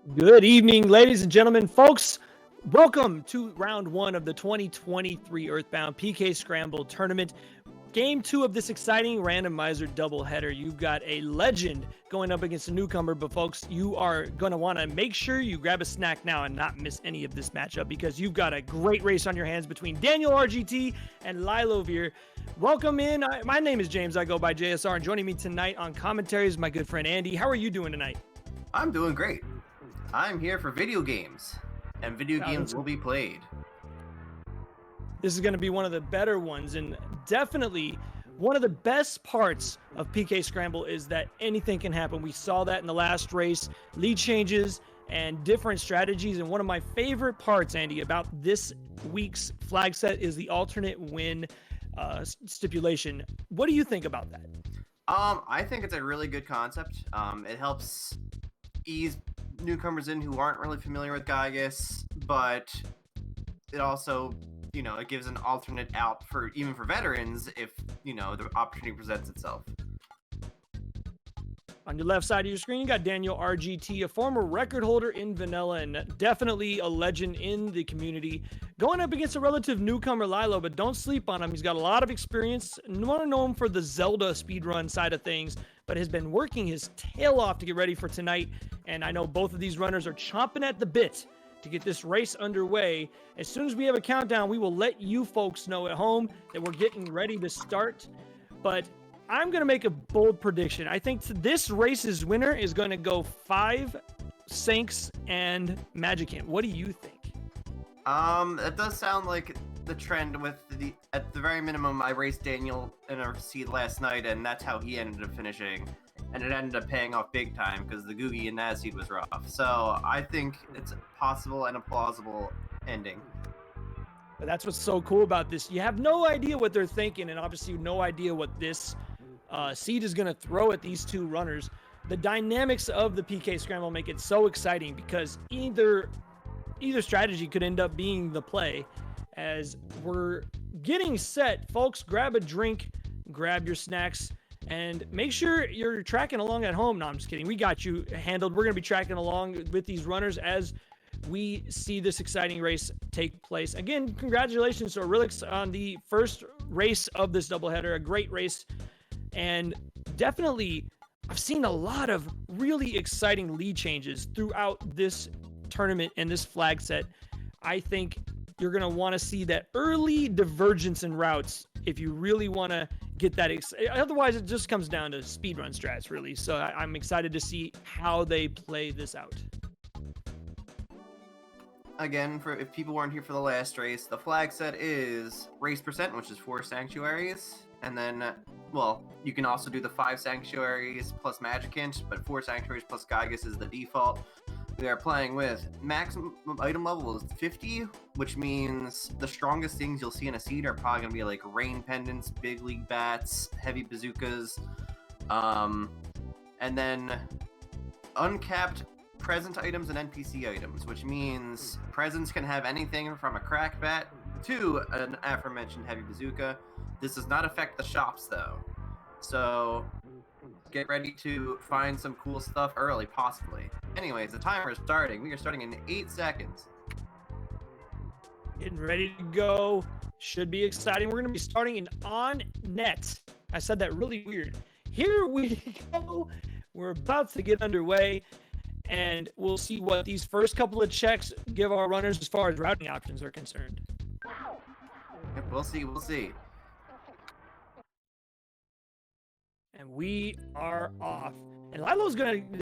Good evening, ladies and gentlemen, folks. Welcome to round one of the 2023 Earthbound PK Scramble tournament. Game two of this exciting randomizer doubleheader. You've got a legend going up against a newcomer, but folks, you are going to want to make sure you grab a snack now and not miss any of this matchup because you've got a great race on your hands between DanielRGT and lylovir. Welcome in. My name is James. I go by JSR, and joining me tonight on commentary is my good friend Andy. How are you doing tonight? I'm doing great. I'm here for video games, and video games will be played. This is going to be one of the better ones, and definitely one of the best parts of PK Scramble is that anything can happen. We saw that in the last race, lead changes and different strategies. And one of my favorite parts, Andy, about this week's flag set is the alternate win stipulation. What do you think about that? I think it's a really good concept. It helps ease newcomers in who aren't really familiar with Gygas, but it also, it gives an alternate out for even for veterans if, the opportunity presents itself. On your left side of your screen, you got DanielRGT, a former record holder in Vanilla and definitely a legend in the community. Going up against a relative newcomer, Lilo, but don't sleep on him. He's got a lot of experience. You want to know him for the Zelda speedrun side of things, but has been working his tail off to get ready for tonight. And I know both of these runners are chomping at the bit to get this race underway. As soon as we have a countdown, we will let you folks know at home that we're getting ready to start. But I'm going to make a bold prediction. I think this race's winner is going to go 5 Sinks and Magicant. What do you think? It does sound like the trend with at the very minimum, I raced Daniel in a seed last night, and that's how he ended up finishing. And it ended up paying off big time because the Googie and Naz seed was rough. So I think it's possible and a plausible ending. But that's what's so cool about this. You have no idea what they're thinking, and obviously no idea what this seed is going to throw at these two runners. The dynamics of the PK Scramble make it so exciting because either strategy could end up being the play. As we're getting set, folks, grab a drink, grab your snacks, and make sure you're tracking along at home. No, I'm just kidding. We got you handled. We're going to be tracking along with these runners as we see this exciting race take place. Again, congratulations to Aurelix on the first race of this doubleheader. A great race. And definitely, I've seen a lot of really exciting lead changes throughout this tournament and this flag set. I think you're going to want to see that early divergence in routes if you really want to get that. Otherwise, it just comes down to speedrun strats, really. So I'm excited to see how they play this out. Again, if people weren't here for the last race, the flag set is race percent, which is 4 sanctuaries. And then, you can also do the 5 sanctuaries plus Magicant, but 4 sanctuaries plus Gygas is the default. We are playing with maximum item level is 50, which means the strongest things you'll see in a seed are probably going to be like rain pendants, big league bats, heavy bazookas, and then uncapped present items and NPC items, which means presents can have anything from a crack bat to an aforementioned heavy bazooka. This does not affect the shops though, so get ready to find some cool stuff early, possibly. Anyways, the timer is starting. We are starting in 8 seconds. Getting ready to go. Should be exciting. We're going to be starting in on net. I said that really weird. Here we go. We're about to get underway, and we'll see what these first couple of checks give our runners as far as routing options are concerned. Yep, we'll see. And we are off. And Lilo's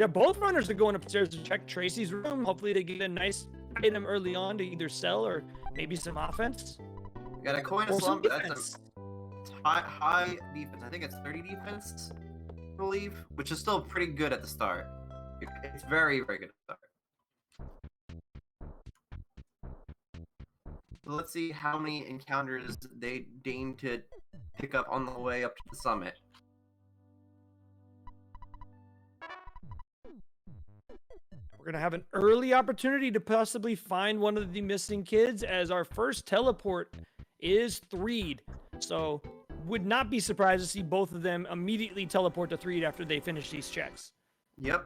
both runners are going upstairs to check Tracy's room. Hopefully they get a nice item early on to either sell or maybe some offense. We got a coin of slump. That's a high defense. I think it's 30 defense, I believe, which is still pretty good at the start. It's very, very good at the start. So let's see how many encounters they deign to pick up on the way up to the summit. We're going to have an early opportunity to possibly find one of the missing kids as our first teleport is Threed. So would not be surprised to see both of them immediately teleport to Threed after they finish these checks. Yep.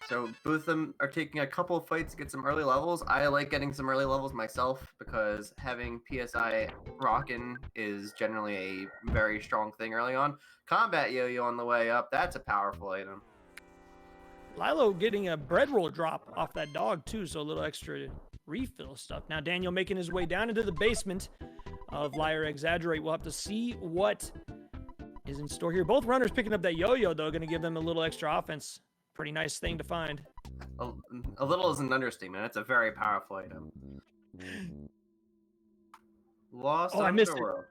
So both of them are taking a couple of fights to get some early levels. I like getting some early levels myself because having PSI rockin' is generally a very strong thing early on. Combat Yo-Yo on the way up, that's a powerful item. Lilo getting a bread roll drop off that dog too, so a little extra refill stuff. Now Daniel making his way down into the basement of Liar Exaggerate. We'll have to see what is in store here. Both runners picking up that yo-yo though, going to give them a little extra offense. Pretty nice thing to find. A little is an understatement. It's a very powerful item. Lost I missed it. Underworld.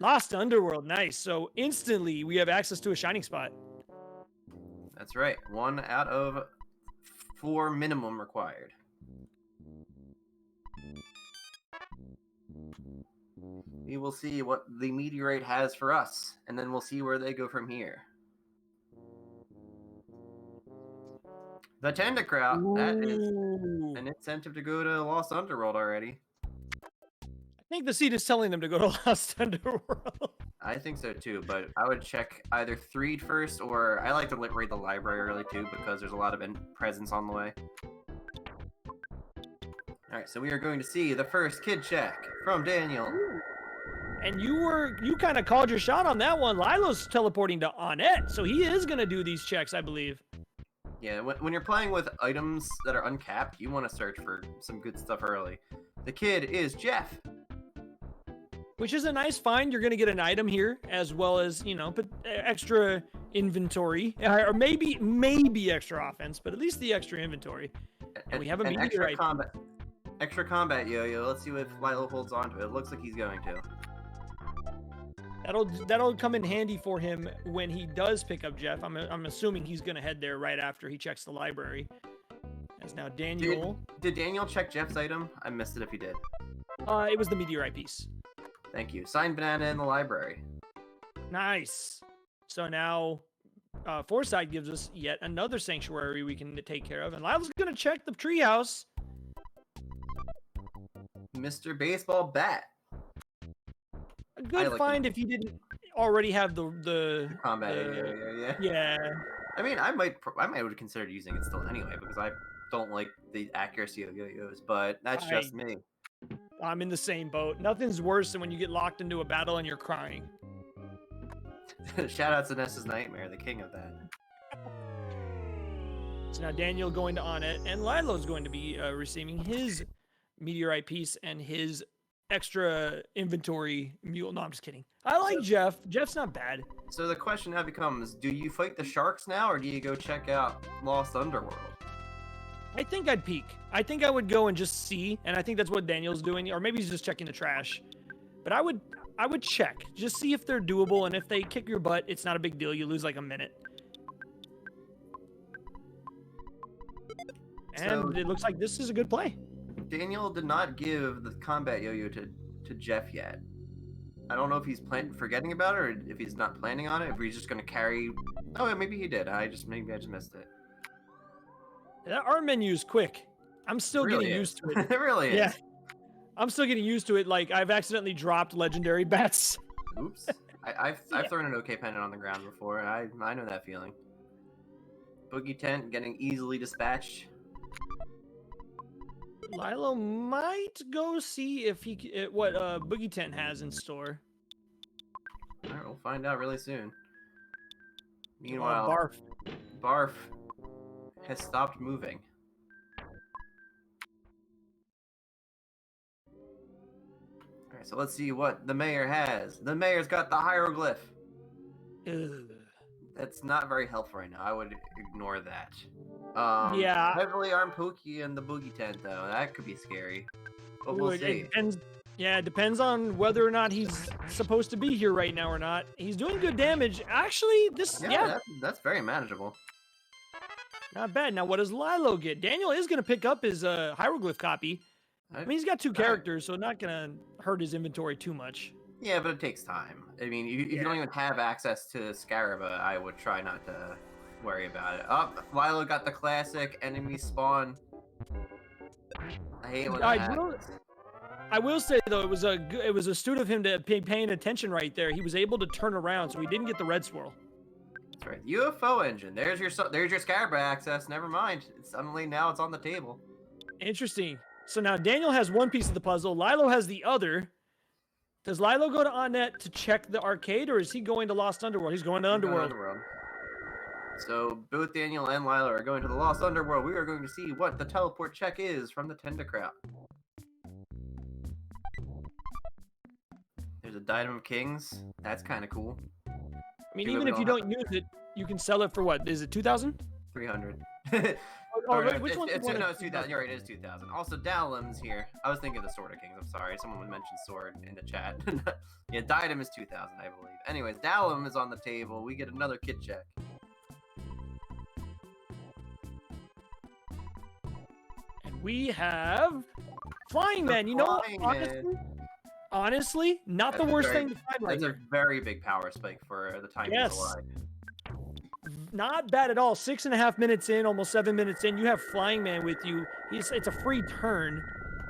Lost Underworld, nice. So instantly we have access to a shining spot. That's right. 1 out of 4 minimum required. We will see what the meteorite has for us, and then we'll see where they go from here. The Tendacraft, that is an incentive to go to Lost Underworld already. I think the seed is telling them to go to Lost Underworld. I think so too, but I would check either Threed first, or I like to raid the library early too, because there's a lot of presents on the way. Alright, so we are going to see the first kid check from Daniel. And you kind of called your shot on that one. Lilo's teleporting to Onett, so he is going to do these checks, I believe. Yeah, when you're playing with items that are uncapped, you want to search for some good stuff early. The kid is Jeff. Which is a nice find. You're going to get an item here, as well as, you know, extra inventory. Or maybe extra offense, but at least the extra inventory. And we have a meteorite. Extra combat yo-yo. Let's see if Lilo holds on to it. It looks like he's going to. That'll come in handy for him when he does pick up Jeff. I'm assuming he's going to head there right after he checks the library. As now Daniel... Did Daniel check Jeff's item? I missed it if he did. It was the meteorite piece. Thank you. Signed banana in the library. Nice. So now Foresight gives us yet another sanctuary we can take care of. And Lilo's going to check the treehouse. Mr. Baseball Bat. A good find if he didn't already have the combat. Yeah. I mean, I might have considered using it still anyway because I don't like the accuracy of yo-yos, but that's just me. I'm in the same boat. Nothing's worse than when you get locked into a battle and you're crying. Shout out to Nessa's Nightmare, the king of that. So now Daniel going to Onett, and Lilo's going to be receiving his meteorite piece and his extra inventory mule. No, I'm just kidding. I like Jeff. Jeff's not bad. So the question now becomes, do you fight the sharks now, or do you go check out Lost Underworld? I think I'd peek. I think I would go and just see, and I think that's what Daniel's doing, or maybe he's just checking the trash. But I would check. Just see if they're doable, and if they kick your butt, it's not a big deal. You lose like a minute. And it looks like this is a good play. Daniel did not give the combat yo-yo to Jeff yet. I don't know if he's forgetting about it, or if he's not planning on it, if he's just going to carry... Oh, yeah, maybe he did. Maybe I just missed it. Our menu is quick. I'm still getting used to it. It really is. Yeah. I'm still getting used to it. Like, I've accidentally dropped legendary bats. Oops. I've thrown an OK pendant on the ground before. I know that feeling. Boogie Tent getting easily dispatched. Lilo might go see if what Boogie Tent has in store. All right, we'll find out really soon. Meanwhile, Barf has stopped moving. All right, so let's see what the mayor has. The mayor's got the hieroglyph. Ugh. That's not very helpful right now. I would ignore that. Yeah. Heavily armed Pokey and the Boogie Tent, though. That could be scary. But we'll see. It depends on whether or not he's supposed to be here right now or not. He's doing good damage. Actually, that's very manageable. Not bad. Now, what does Lilo get? Daniel is going to pick up his hieroglyph copy. I mean, he's got 2 characters, so not going to hurt his inventory too much. Yeah, but it takes time. I mean, if you don't even have access to Scaraba, I would try not to worry about it. Oh, Lilo got the classic enemy spawn. I hate when that happens. I will say though, it was astute of him to pay paying attention right there. He was able to turn around, so he didn't get the red swirl. That's right. UFO engine. There's your Scarab access. Never mind. Suddenly now it's on the table. Interesting. So now Daniel has one piece of the puzzle. Lilo has the other. Does Lilo go to Onnet to check the arcade, or is he going to Lost Underworld? He's going to Underworld. So both Daniel and Lilo are going to the Lost Underworld. We are going to see what the teleport check is from the Tendacrowd. There's a Diadem of Kings. That's kind of cool. I mean, even if you don't use it, you can sell it for what? Is it 2,000? 300. Which one? No, it's 2,000. You're right, it is 2,000. Also, Dalem's here. I was thinking of the Sword of Kings. I'm sorry. Someone mentioned Sword in the chat. Yeah, Diadem is 2,000, I believe. Anyways, Dalem is on the table. We get another kit check. And we have Flying Man. You know, honestly, not the worst thing to find right here. That's a very big power spike for the time he's alive. Not bad at all. 6.5 minutes in, almost 7 minutes in, you have Flying Man with you. It's a free turn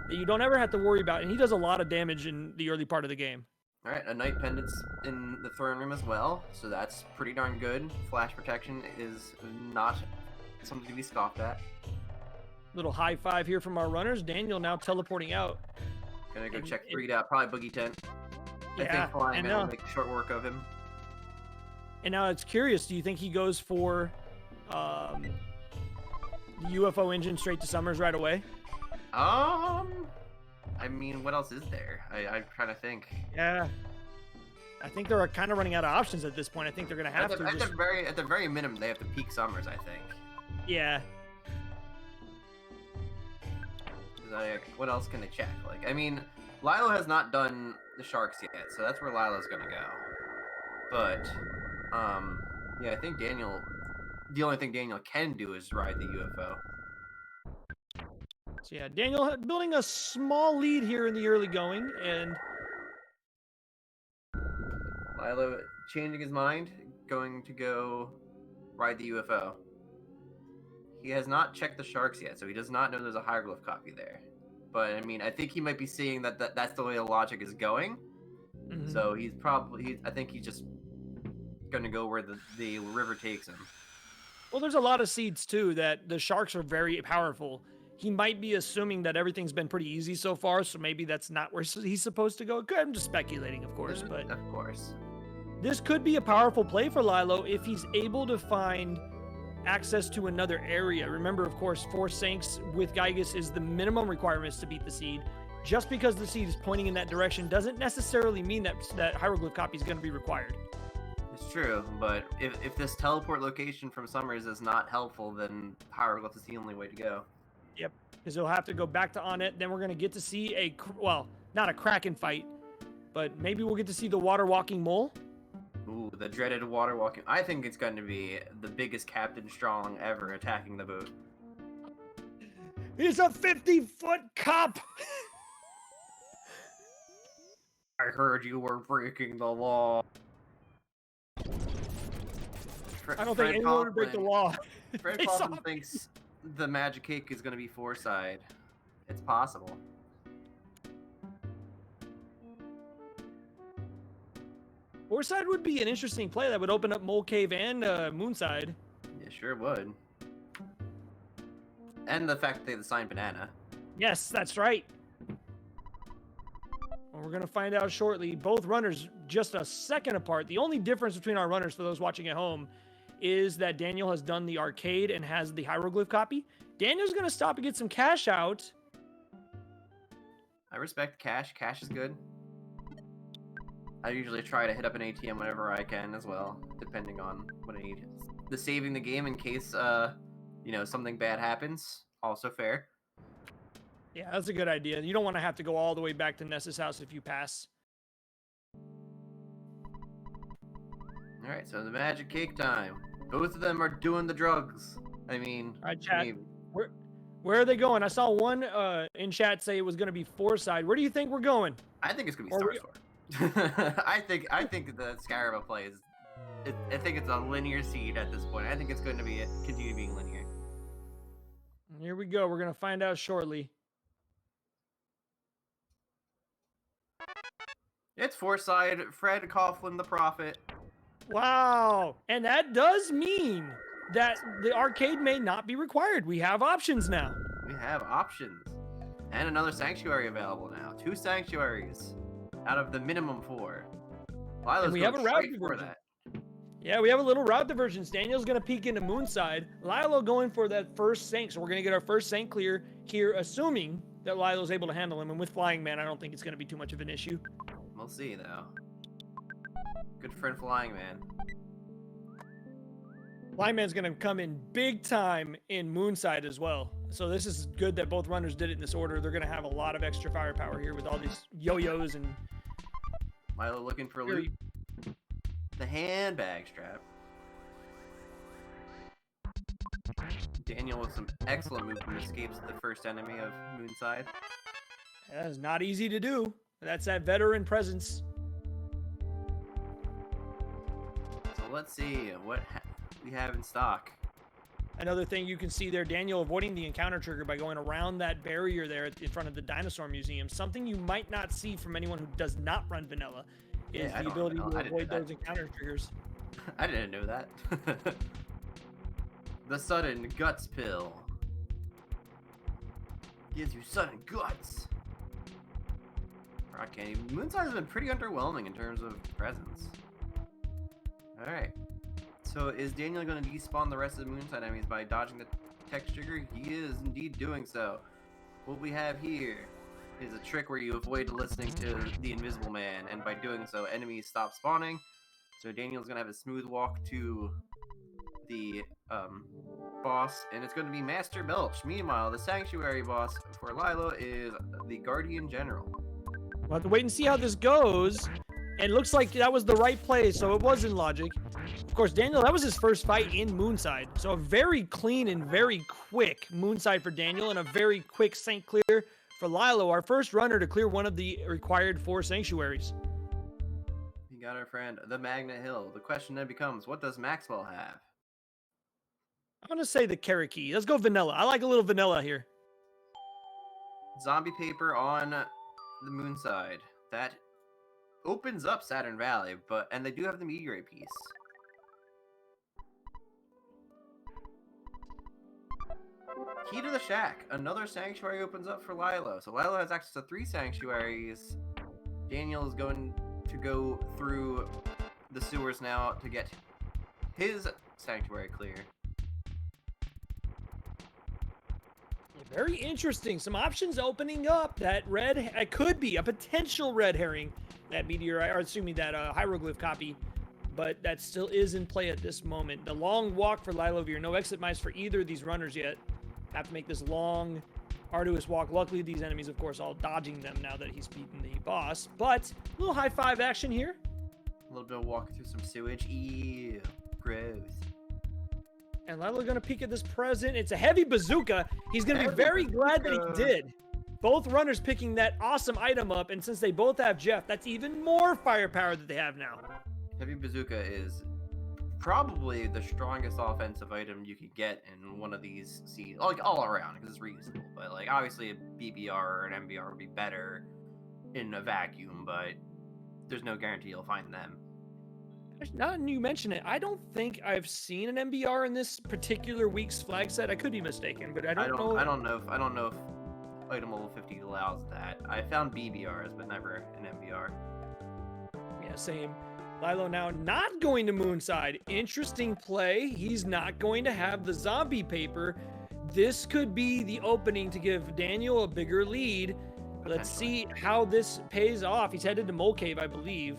that you don't ever have to worry about, and he does a lot of damage in the early part of the game. All right, a Knight Pendant's in the throne room as well, so that's pretty darn good. Flash protection is not something to be scoffed at. Little high five here from our runners. Daniel now teleporting out. Gonna go check Freed out, probably Boogie Tent. Yeah, I think Flying Man will make short work of him. And now it's curious, do you think he goes for the UFO engine straight to Summers right away? I mean, what else is there? I'm trying to think. Yeah. I think they're kind of running out of options at this point. I think they're going to have to. At the very minimum, they have to peak Summers, I think. Yeah. What else can they check? Like, I mean, Lilo has not done the Sharks yet, so that's where Lilo's going to go. But, yeah, I think the only thing Daniel can do is ride the UFO. So yeah, Daniel building a small lead here in the early going, and Lilo changing his mind, going to go ride the UFO. He has not checked the Sharks yet, so he does not know there's a hieroglyph copy there. But I mean, I think he might be seeing that's the way the logic is going. Mm-hmm. So I think he's just gonna go where the river takes him. Well, there's a lot of seeds too that the Sharks are very powerful. He might be assuming that everything's been pretty easy so far, so maybe that's not where he's supposed to go. I'm just speculating, of course, but of course, this could be a powerful play for Lilo if he's able to find access to another area. Remember, of course, 4 Sanks with Gygus is the minimum requirements to beat the seed. Just because the seed is pointing in that direction doesn't necessarily mean that hieroglyph copy is going to be required. It's true, but if this teleport location from Summers is not helpful, then hieroglyph is the only way to go. Yep, because he'll have to go back to Onnet. Then we're going to get to see not a Kraken fight, but maybe we'll get to see the water walking mole. Ooh, the dreaded water walking. I think it's going to be the biggest Captain Strong ever attacking the boat. He's a 50-foot cop! I heard you were breaking the law. I don't think anyone would break the law. Fred Kaufman thinks the magic cake is going to be 4-side. It's possible. Four-side would be an interesting play that would open up Mole Cave and Moonside. Yeah, sure would. And the fact that they have the signed banana. Yes, that's right. Well, we're going to find out shortly. Both runners just a second apart. The only difference between our runners, for those watching at home, is that Daniel has done the arcade and has the hieroglyph copy. Daniel's going to stop and get some cash out. I respect cash. Cash is good. I usually try to hit up an ATM whenever I can as well, depending on what I need. The saving the game in case, something bad happens, also fair. Yeah, that's a good idea. You don't want to have to go all the way back to Ness's house if you pass. All right, so the magic cake time. Both of them are doing the drugs. I mean, all right, chat. Where are they going? I saw one in chat say it was going to be 4-side. Where do you think we're going? I think it's going to be Star Sword. I think the Scarab play is. I think it's a linear seed at this point. I think it's going to be continue being linear. Here we go. We're going to find out shortly. It's 4-side. Fred Coughlin, the Prophet. Wow. And that does mean that the arcade may not be required. We have options now. We have options. And another sanctuary available now. 2 sanctuaries out of the minimum 4. Lilo's And we going have a route straight for diversion. that. Yeah, we have a little route divergence. Daniel's going to peek into Moonside. Lilo going for that first sank. So we're going to get our first sank clear here, assuming that Lilo's able to handle him. And with Flying Man, I don't think it's going to be too much of an issue. We'll see, though. Good friend Flying Man. Flying Man's going to come in big time in Moonside as well. So this is good that both runners did it in this order. They're going to have a lot of extra firepower here with all these yo-yos and... Lilo looking for loot. The handbag strap. Daniel with some excellent movement escapes the first enemy of Moonside. That is not easy to do. That's that veteran presence. So let's see what we have in stock. Another thing you can see there, Daniel avoiding the encounter trigger by going around that barrier there in front of the Dinosaur Museum. Something you might not see from anyone who does not run vanilla is the ability to avoid those encounter triggers. I didn't know that. The sudden guts pill. Gives you sudden guts. Rock candy. Moonside has been pretty underwhelming in terms of presence. Alright. So is Daniel going to despawn the rest of the Moonside enemies by dodging the text trigger? He is indeed doing so. What we have here is a trick where you avoid listening to the Invisible Man, and by doing so, enemies stop spawning. So Daniel's going to have a smooth walk to the boss, and it's going to be Master Belch. Meanwhile, the Sanctuary boss for Lilo is the Guardian General. We'll have to wait and see how this goes. And it looks like that was the right play, so it was in logic. Of course, Daniel, that was his first fight in Moonside. So a very clean and very quick Moonside for Daniel, and a very quick Saint clear for Lilo, our first runner to clear one of the required 4 sanctuaries. We got our friend, the Magnet Hill. The question then becomes, what does Maxwell have? I'm going to say the carrot key. Let's go vanilla. I like a little vanilla here. Zombie paper on the Moonside. That opens up Saturn Valley, and they do have the meteorite piece. Key to the Shack. Another sanctuary opens up for Lilo. So Lilo has access to 3 sanctuaries. Daniel is going to go through the sewers now to get his sanctuary clear. Very interesting. Some options opening up. That it could be a potential red herring. That meteorite, or assuming that hieroglyph copy, but that still is in play at this moment. The long walk for lylovir. No exit mice for either of these runners yet. Have to make this long, arduous walk. Luckily, these enemies, of course, all dodging them now that he's beaten the boss. But a little high five action here. A little bit of walking through some sewage. Ew, gross. And Lilo gonna peek at this present. It's a heavy bazooka. He's gonna be very glad that he did. Both runners picking that awesome item up, and since they both have Jeff, that's even more firepower that they have now. Heavy bazooka is probably the strongest offensive item you could get in one of these scenes, like all around, because it's reusable. But like obviously a BBR or an MBR would be better in a vacuum, but there's no guarantee you'll find them. Now that you mention it, I don't think I've seen an MBR in this particular week's flag set. I could be mistaken, but I don't know. I don't know if item level 50 allows that. I found BBRs, but never an MBR. Yeah, same. Lilo now not going to Moonside. Interesting play. He's not going to have the zombie paper. This could be the opening to give Daniel a bigger lead. Let's see how this pays off. He's headed to Mole Cave, I believe.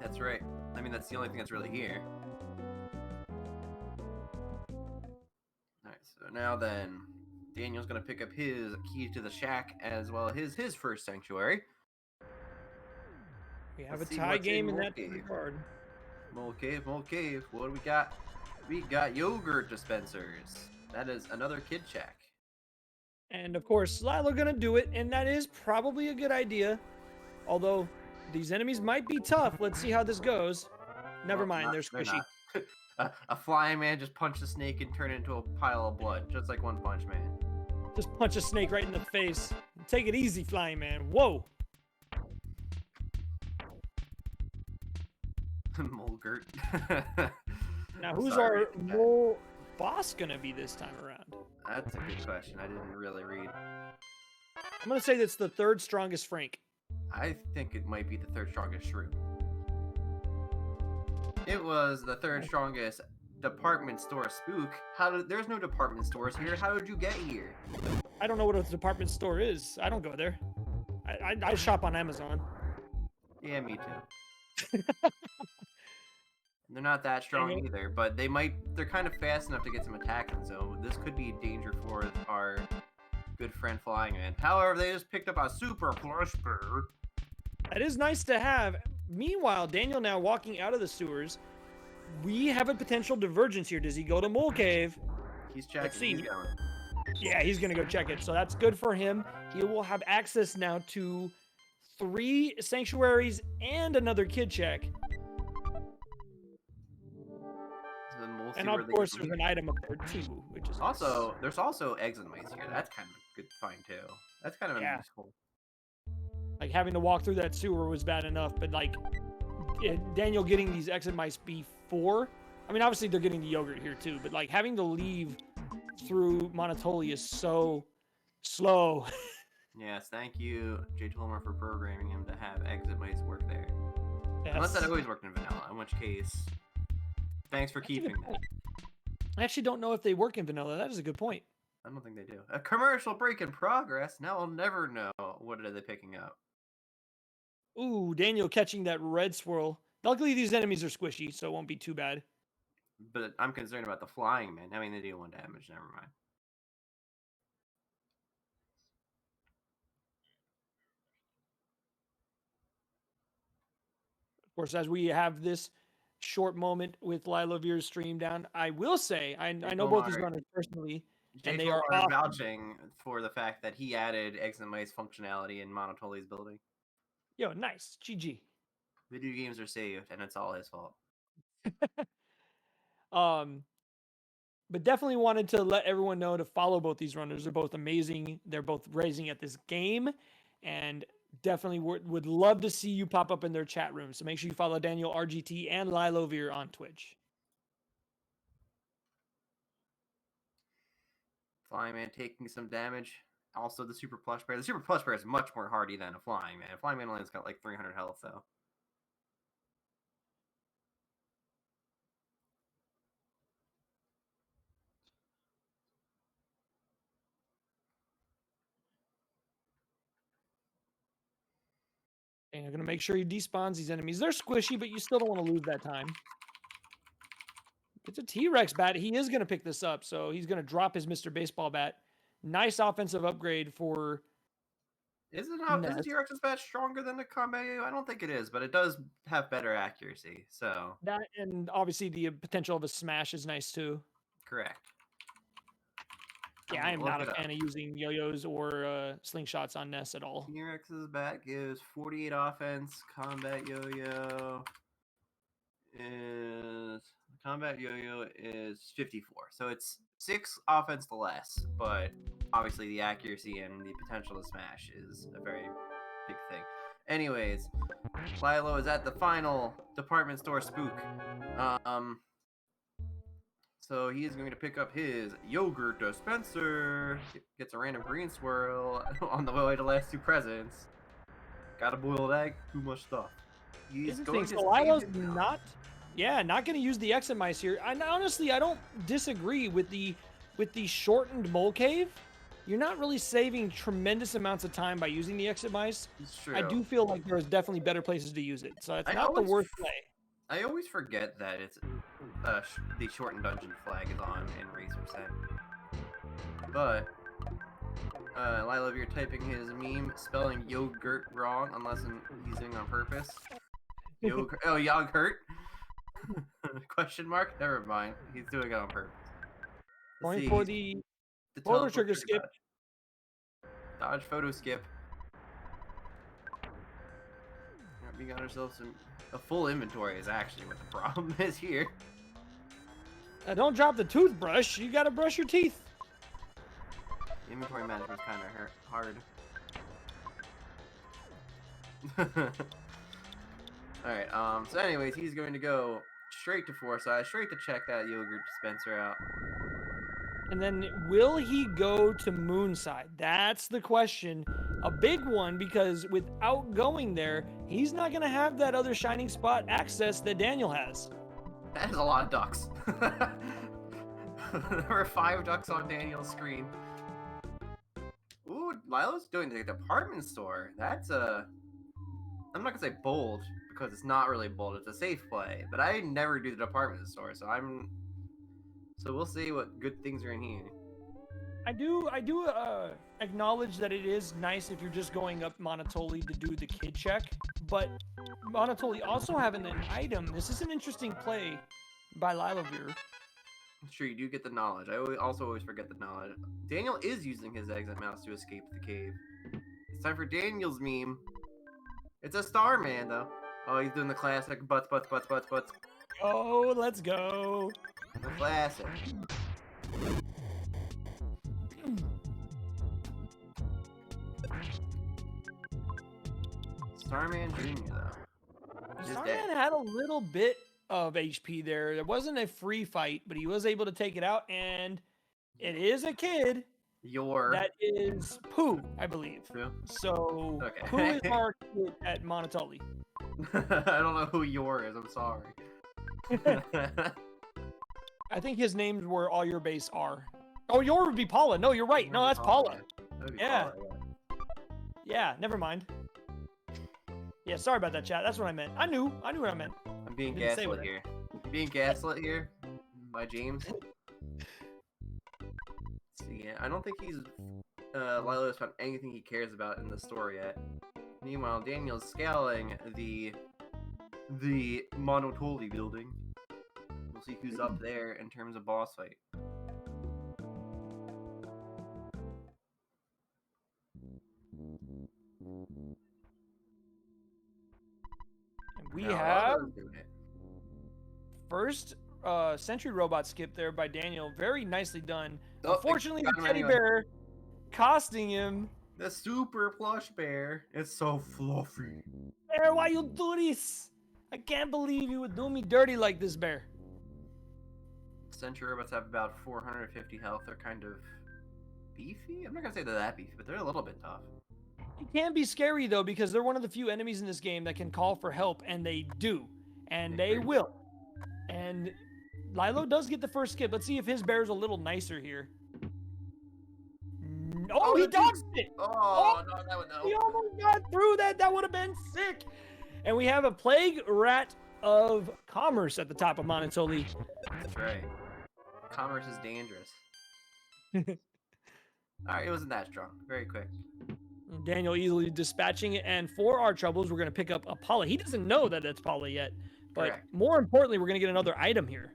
That's right. I mean, that's the only thing that's really here. Alright, so now then, Daniel's going to pick up his key to the shack as well as his first sanctuary. We have a tie game in that regard. Mole Cave, Mole Cave. What do we got? We got yogurt dispensers. That is another kid shack. And of course, Lilo gonna do it, and that is probably a good idea. Although, these enemies might be tough. Let's see how this goes. Never mind, they're squishy. A flying man just punched a snake and turned it into a pile of blood, just like One Punch Man. Just punch a snake right in the face. Take it easy, flying man. Whoa! Mulgert. Now, who's Sorry, our mole boss gonna be this time around? That's a good question. I didn't really read. I'm gonna say that's the third strongest Frank. I think it might be the third strongest shrew. It was the third strongest department store spook. There's no department stores here. How did you get here? I don't know what a department store is. I don't go there. I shop on Amazon. Yeah, me too. They're not that strong either, but they're kind of fast enough to get some attacking, so this could be a danger for our good friend Flying Man. However, they just picked up a super plush bear. That is nice to have. Meanwhile, Daniel now walking out of the sewers. We have a potential divergence here. Does he go to Mole Cave? He's checking. Let's see. He's going. Yeah, he's gonna go check it. So that's good for him. He will have access now to 3 sanctuaries and another kid check. And of course, there's an item up there too, which is also nice. There's also eggs and mice here. That's kind of a good find too. That's kind of useful. Like having to walk through that sewer was bad enough, but like Daniel getting these eggs and mice before. I mean, obviously they're getting the yogurt here too, but like having to leave through Monotoli is so slow. Yes, thank you, Jay Tolmer, for programming him to have eggs and mice work there. Yes. Unless that always worked in vanilla, in which case, thanks for keeping that. I actually don't know if they work in vanilla. That is a good point. I don't think they do. A commercial break in progress. Now I'll never know what are they picking up. Ooh, Daniel catching that red swirl. Luckily, these enemies are squishy, so it won't be too bad. But I'm concerned about the flying man. I mean, they deal 1 damage. Never mind. Of course, as we have this short moment with lylovir's stream down, I will say I know both these runners personally, and they are vouching for the fact that he added eggs and mice functionality in Monotoli's building. Yo, nice. GG. Video games are saved, and it's all his fault. But definitely wanted to let everyone know to follow both these runners. They're both amazing. They're both raising at this game, and definitely would love to see you pop up in their chat room. So make sure you follow DanielRGT and lylovir on Twitch. Flying Man taking some damage. Also, the Super Plush Bear. The Super Plush Bear is much more hardy than a Flying Man. A Flying Man only has got like 300 health, though. And you're going to make sure you despawns these enemies. They're squishy, but you still don't want to lose that time. It's a T-Rex bat. He is going to pick this up, so he's going to drop his Mr. Baseball bat. Nice offensive upgrade for... Isn't T-Rex's bat stronger than the Combat Yo-Yo? I don't think it is, but it does have better accuracy, so... That, and obviously the potential of a smash is nice, too. Correct. Yeah, I am not a fan of using yo-yos or slingshots on Ness at all. T-Rex's bat gives 48 offense. Combat Yo-Yo is 54. So it's 6 offense to less, but obviously the accuracy and the potential to smash is a very big thing. Anyways, Lilo is at the final department store spook. So he is going to pick up his yogurt dispenser. Gets a random green swirl on the way to last 2 presents. Got a boiled egg. Too much stuff. He's going to Lilo's not going to use the exit mice here. Honestly, I don't disagree with the shortened mole cave. You're not really saving tremendous amounts of time by using the exit mice. It's true. I do feel like there's definitely better places to use it. So it's not the worst play. I always forget that it's the shortened dungeon flag is on in Race percent. But Lilo, you're typing his meme spelling yogurt wrong unless he's doing it on purpose. Yogurt? Question mark? Never mind. He's doing it on purpose. Going for the photo trigger skip. Dodge photo skip. We got ourselves a full inventory is actually what the problem is here. Don't drop the toothbrush. You gotta brush your teeth. Inventory management's kind of hard. Alright, so anyways, he's going to go straight to Forsyth, straight to check that yogurt dispenser out. And then will he go to Moonside? That's the question. A big one, because without going there, he's not going to have that other shining spot access that Daniel has. That is a lot of ducks. There were 5 ducks on Daniel's screen. Ooh, Lilo's doing the department store. That's a... I'm not gonna say bold, because it's not really bold. It's a safe play. But I never do the department store, so So we'll see what good things are in here. I do acknowledge that it is nice if you're just going up Monotoli to do the kid check, but Monotoli also having an item. This is an interesting play by lylovir. Sure, you do get the knowledge. I also always forget the knowledge. Daniel is using his exit mouse to escape the cave. It's time for Daniel's meme. It's a Starman, though. Oh, he's doing the classic butts. Oh, let's go. The classic. Starman Jr., though. Starman had a little bit of HP there. It wasn't a free fight, but he was able to take it out, and it is a kid. That is Pooh, I believe. Pooh? So, okay. Pooh is our kid at Monotoli. I don't know who Yor is, I'm sorry. I think his names were all your base are. Oh, Yor would be Paula. No, you're right. No, that's Paula. Yeah. Yeah, never mind. Yeah, sorry about that, chat. That's what I meant. I knew what I meant. I'm being gaslit here. I'm being gaslit here by James. See, I don't think Lilo has found anything he cares about in the store yet. Meanwhile, Daniel's scaling the Monotoli building. We'll see who's up there in terms of boss fight. And we have first sentry robot skip there by Daniel. Very nicely done. Oh, unfortunately, the teddy bear costing him. The super plush bear. It's so fluffy. Bear, why you do this? I can't believe you would do me dirty like this, Bear. Sentry robots have about 450 health. They're kind of beefy. I'm not gonna say they're that beefy, but they're a little bit tough. It can be scary though, because they're one of the few enemies in this game that can call for help, and they do, and they will. And Lilo does get the first skip. Let's see if his bear's a little nicer here. Oh, he dogs it! Oh, no, that would no. He almost got through that. That would have been sick. And we have a Plague Rat of Commerce at the top of Monotoli. That's right. Commerce is dangerous. Alright, it wasn't that strong. Very quick. Daniel easily dispatching it. And for our troubles, we're going to pick up a Paula. He doesn't know that it's Paula yet. But Correct. More importantly, we're going to get another item here.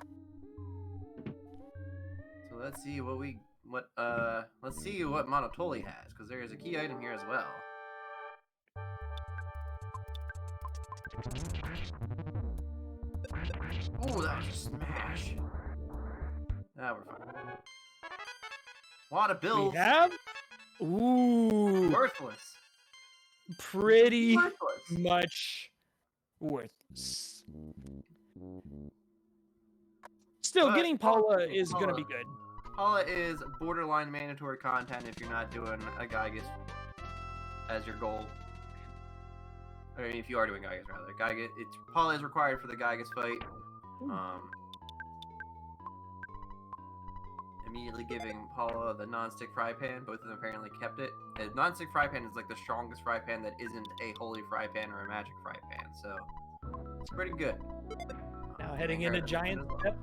So let's see what Monotoli has, because there is a key item here as well. Oh, that was a smash. Now we're fine. A lot of bills. We have? Ooh. Worthless. Pretty Worthless. much worthless. Still, But getting Paula is going to be good. Paula is borderline mandatory content if you're not doing a Gygas as your goal. I mean, if you are doing Gygas, rather. Paula is required for the Gygas fight. Immediately giving Paula the non-stick fry pan. Both of them apparently kept it. A non-stick fry pan is like the strongest fry pan that isn't a holy fry pan or a magic fry pan, so it's pretty good. Now heading into Giant Step,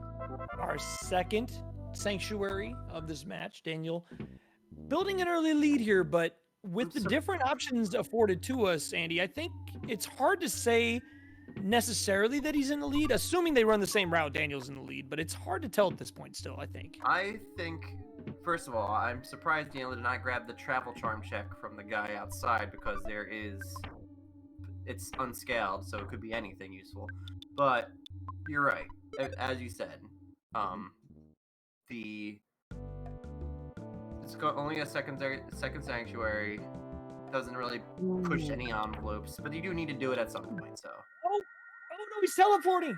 our second sanctuary of this match. Daniel building an early lead here, but with the different options afforded to us, Andy, I think it's hard to say necessarily that he's in the lead, assuming they run the same route. Daniel's in the lead, but it's hard to tell at this point still, I think. I think, first of all, I'm surprised Daniel did not grab the travel charm check from the guy outside, because it's unscaled, so it could be anything useful. But you're right, as you said. It's only a second sanctuary. Doesn't really push any envelopes, but you do need to do it at some point. So. he's teleporting.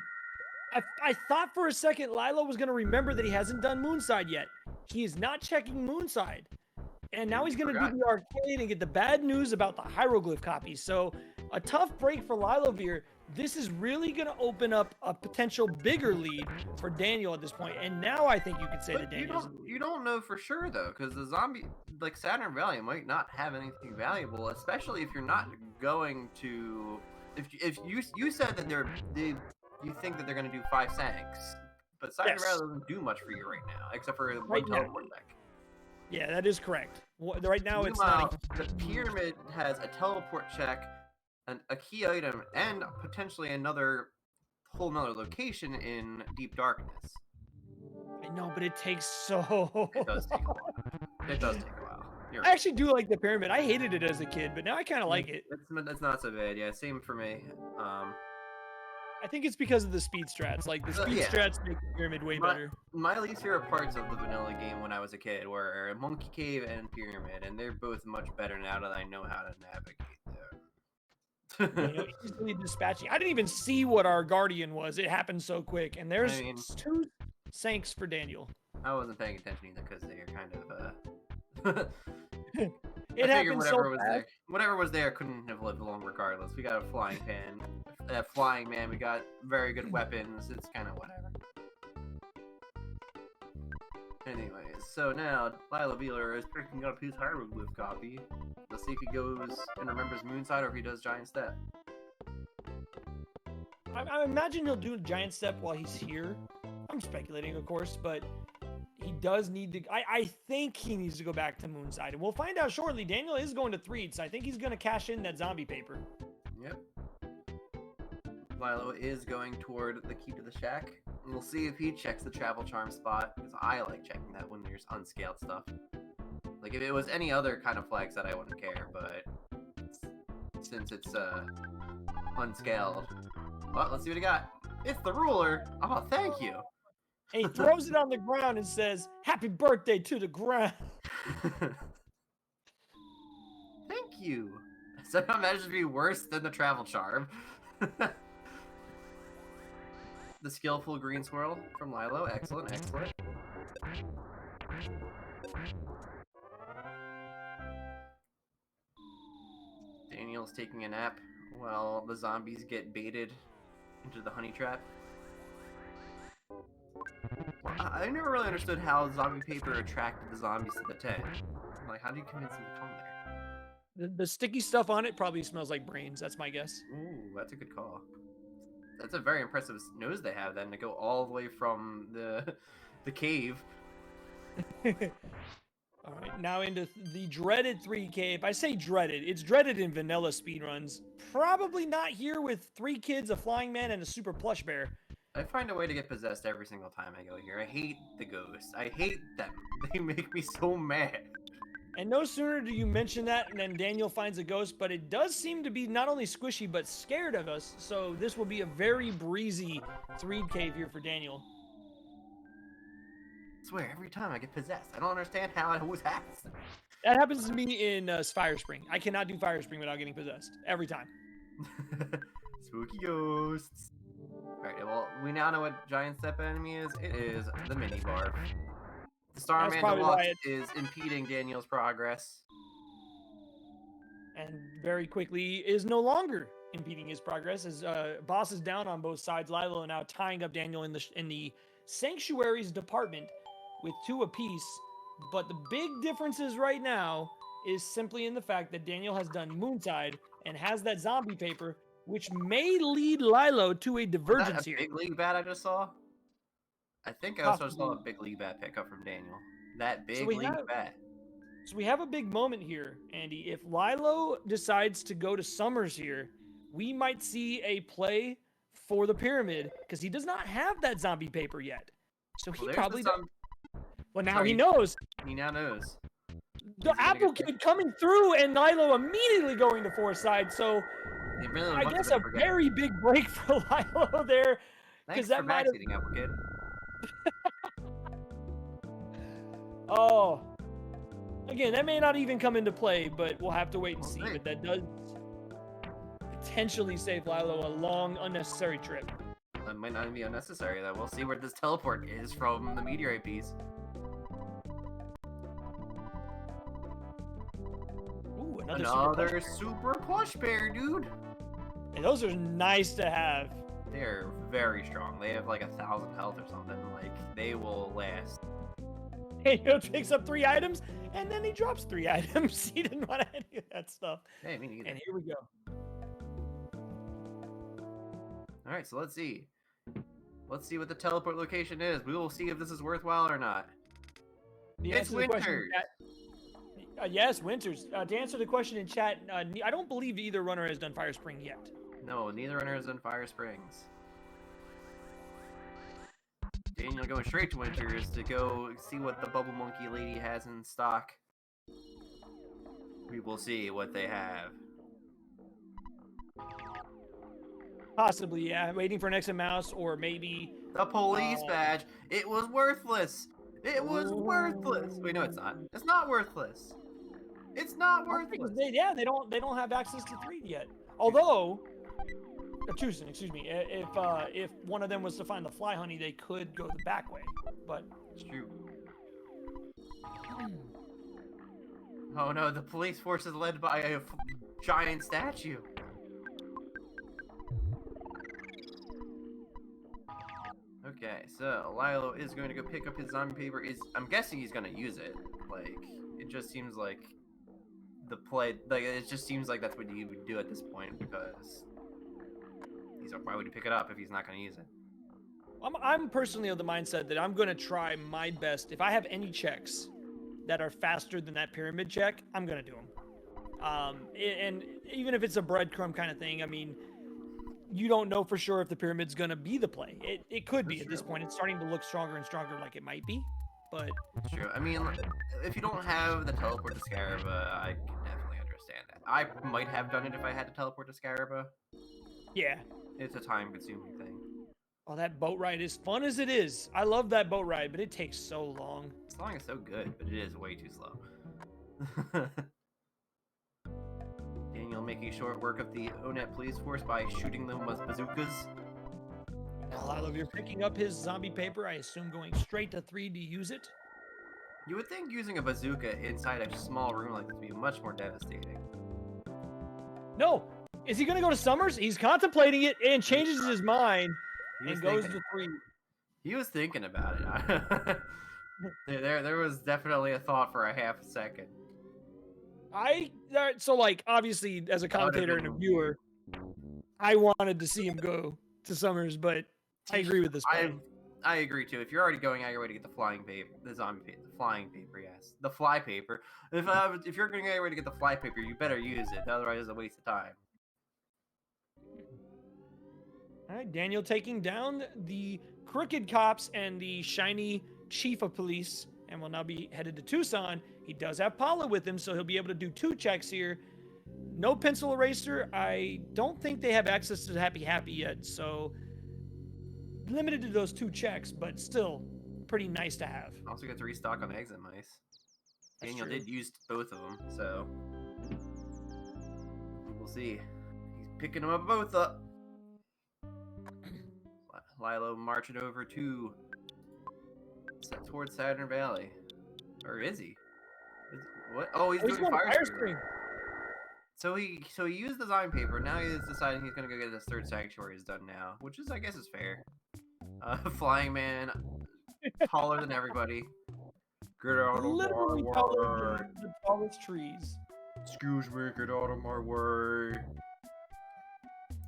I thought for a second Lilo was going to remember that he hasn't done Moonside yet. He is not checking Moonside. And now he's going to do the arcade and get the bad news about the hieroglyph copy. So a tough break for lylovir. This is really going to open up a potential bigger lead for Daniel at this point. And now I think you could say that Daniel's you don't know for sure though, because the zombie like Saturn Valley might not have anything valuable, especially if you're not going to. If you said that you think that they're going to do 5 sanks, but Saturn Valley doesn't do much for you right now, except for one teleport deck. Yeah, that is correct. Right now, it's not. The pyramid has a teleport check, a key item, and potentially whole nother location in Deep Darkness. I know, but it takes so. It does take a while. It does take a while. I actually do like the pyramid. I hated it as a kid, but now I kind of like it. It's not so bad. Yeah, same for me. I think it's because of the speed strats. Like the speed strats make the pyramid way better. My least favorite parts of the vanilla game when I was a kid were Monkey Cave and Pyramid, and they're both much better now that I know how to navigate them. Easily dispatching. I didn't even see what our guardian was. It happened so quick, and there's 2 sanks for Daniel. I wasn't paying attention either because they're kind of. It happened so fast. Whatever was there couldn't have lived long regardless. We got a flying pan, a flying man. We got very good weapons. It's kind of whatever. Anyways, so now lylovir is picking up his hieroglyph copy. Let's see if he goes and remembers Moonside or if he does Giant Step. I imagine he'll do a Giant Step while he's here. I'm speculating, of course, but he does need to. I think he needs to go back to Moonside, and we'll find out shortly. Daniel is going to 3, so I think he's going to cash in that zombie paper. Yep. Lilo is going toward the key to the shack. And we'll see if he checks the travel charm spot, because I like checking that when there's unscaled stuff. Like, if it was any other kind of flag set, I wouldn't care, but since it's unscaled. Well, let's see what he got. It's the ruler! Oh, thank you! And he throws it on the ground and says, "Happy birthday to the ground." Thank you. Somehow managed to be worse than the travel charm. The skillful green swirl from Lilo. Excellent, excellent. Daniel's taking a nap while the zombies get baited into the honey trap. I never really understood how zombie paper attracted the zombies to the tent. Like, how do you convince them to come there? The sticky stuff on it probably smells like brains. That's my guess. Ooh, that's a good call. That's a very impressive nose they have then to go all the way from the cave. All right, now into the dreaded 3K. If I say dreaded, it's dreaded in vanilla speedruns. Probably not here with 3 kids, a flying man, and a super plush bear. I find a way to get possessed every single time I go here. I hate the ghosts. I hate them. They make me so mad. And no sooner do you mention that than Daniel finds a ghost, but it does seem to be not only squishy, but scared of us. So this will be a very breezy 3 cave here for Daniel. I swear, every time I get possessed. I don't understand how it always happens. That happens to me in Fire Spring. I cannot do Fire Spring without getting possessed. Every time. Spooky ghosts. Alright, well, we now know what Giant Step enemy is. It is the mini barf. The Starman Deluxe is impeding Daniel's progress. And very quickly is no longer impeding his progress as boss is down on both sides. Lilo now tying up Daniel in the Sanctuaries department with 2 apiece. But the big differences right now is simply in the fact that Daniel has done Moonside and has that zombie paper, which may lead Lilo to a divergence here. Big league bat I just saw? I think I also saw a big league bat pickup from Daniel. That big league bat. So we have a big moment here, Andy. If Lilo decides to go to Summers here, we might see a play for the pyramid because he does not have that zombie paper yet. So he probably does. Well, now he knows. He now knows. The Apple Kid coming through and Lilo immediately going to 4 side. So I guess a very big break for Lilo there. Thanks for backseating, Apple Kid. Oh, again, that may not even come into play, but we'll have to wait and see. But that does potentially save Lilo a long, unnecessary trip. That might not be unnecessary, though. We'll see where this teleport is from the meteorite piece. Ooh, Another super plush pair, dude. Hey, those are nice to have. They're very strong. They have like 1,000 health or something. Like, they will last. Daniel picks up 3 items, and then he drops 3 items. He didn't want any of that stuff. Hey, me neither. And here we go. All right, so let's see. Let's see what the teleport location is. We will see if this is worthwhile or not. It's Winters. Yes, Winters. To answer the question in chat, I don't believe either runner has done Fire Spring yet. No, neither runner has done Fire Springs. Daniel going straight to Winters to go see what the Bubble Monkey lady has in stock. We will see what they have. Possibly, yeah. Waiting for an exit mouse, or maybe The police badge. It was worthless. It was worthless. Wait, no, it's not. It's not worthless. It's not worthless. They don't have access to 3 yet. Although, Tucson, excuse me. If one of them was to find the fly honey, they could go the back way. But It's true. Oh no, the police force is led by a giant statue. Okay, so Lilo is going to go pick up his zombie paper. I'm guessing he's going to use it. Like, it just seems like it just seems like that's what you would do at this point, because why would he pick it up if he's not going to use it? I'm personally of the mindset that I'm going to try my best. If I have any checks that are faster than that pyramid check, I'm going to do them. And even if it's a breadcrumb kind of thing, I mean, you don't know for sure if the pyramid's going to be the play. It could be at this point. It's starting to look stronger and stronger like it might be, but... It's true. I mean, if you don't have the teleport to Scaraba, I can definitely understand that. I might have done it if I had to teleport to Scaraba. Yeah. It's a time-consuming thing. Oh, that boat ride, as fun as it is. I love that boat ride, but it takes so long. This song is so good, but it is way too slow. Daniel making short work of the Onet police force by shooting them with bazookas. Lilo, you're picking up his zombie paper, I assume going straight to 3 to use it. You would think using a bazooka inside a small room like this would be much more devastating. No! Is he going to go to Summers? He's contemplating it and changes his mind and goes to 3. He was thinking about it. there was definitely a thought for a half a second. So like, obviously, as a commentator and a viewer, I wanted to see him go to Summers, but I agree with this plan. I agree too. If you're already going out your way to get the flying paper, the flying paper, yes, the fly paper. If you're going out your way to get the fly paper, you better use it. Otherwise, it's a waste of time. All right, Daniel taking down the crooked cops and the shiny chief of police, and will now be headed to Tucson. He does have Paula with him, so he'll be able to do 2 checks here. No pencil eraser. I don't think they have access to Happy yet, so limited to those 2 checks, but still pretty nice to have. Also get to restock on exit mice. That's Daniel true. did use both of them, so we'll see. He's picking them up both up. Lilo marching over towards Saturn Valley. Or is he? What? Oh, he's doing fire spring. So he used the zombie paper. Now he's deciding he's gonna go get his 3rd sanctuary done now, which is, I guess, is fair. Flying man, taller than everybody. Get out of Literally my taller way. than the tallest trees. Excuse me, get out of my way.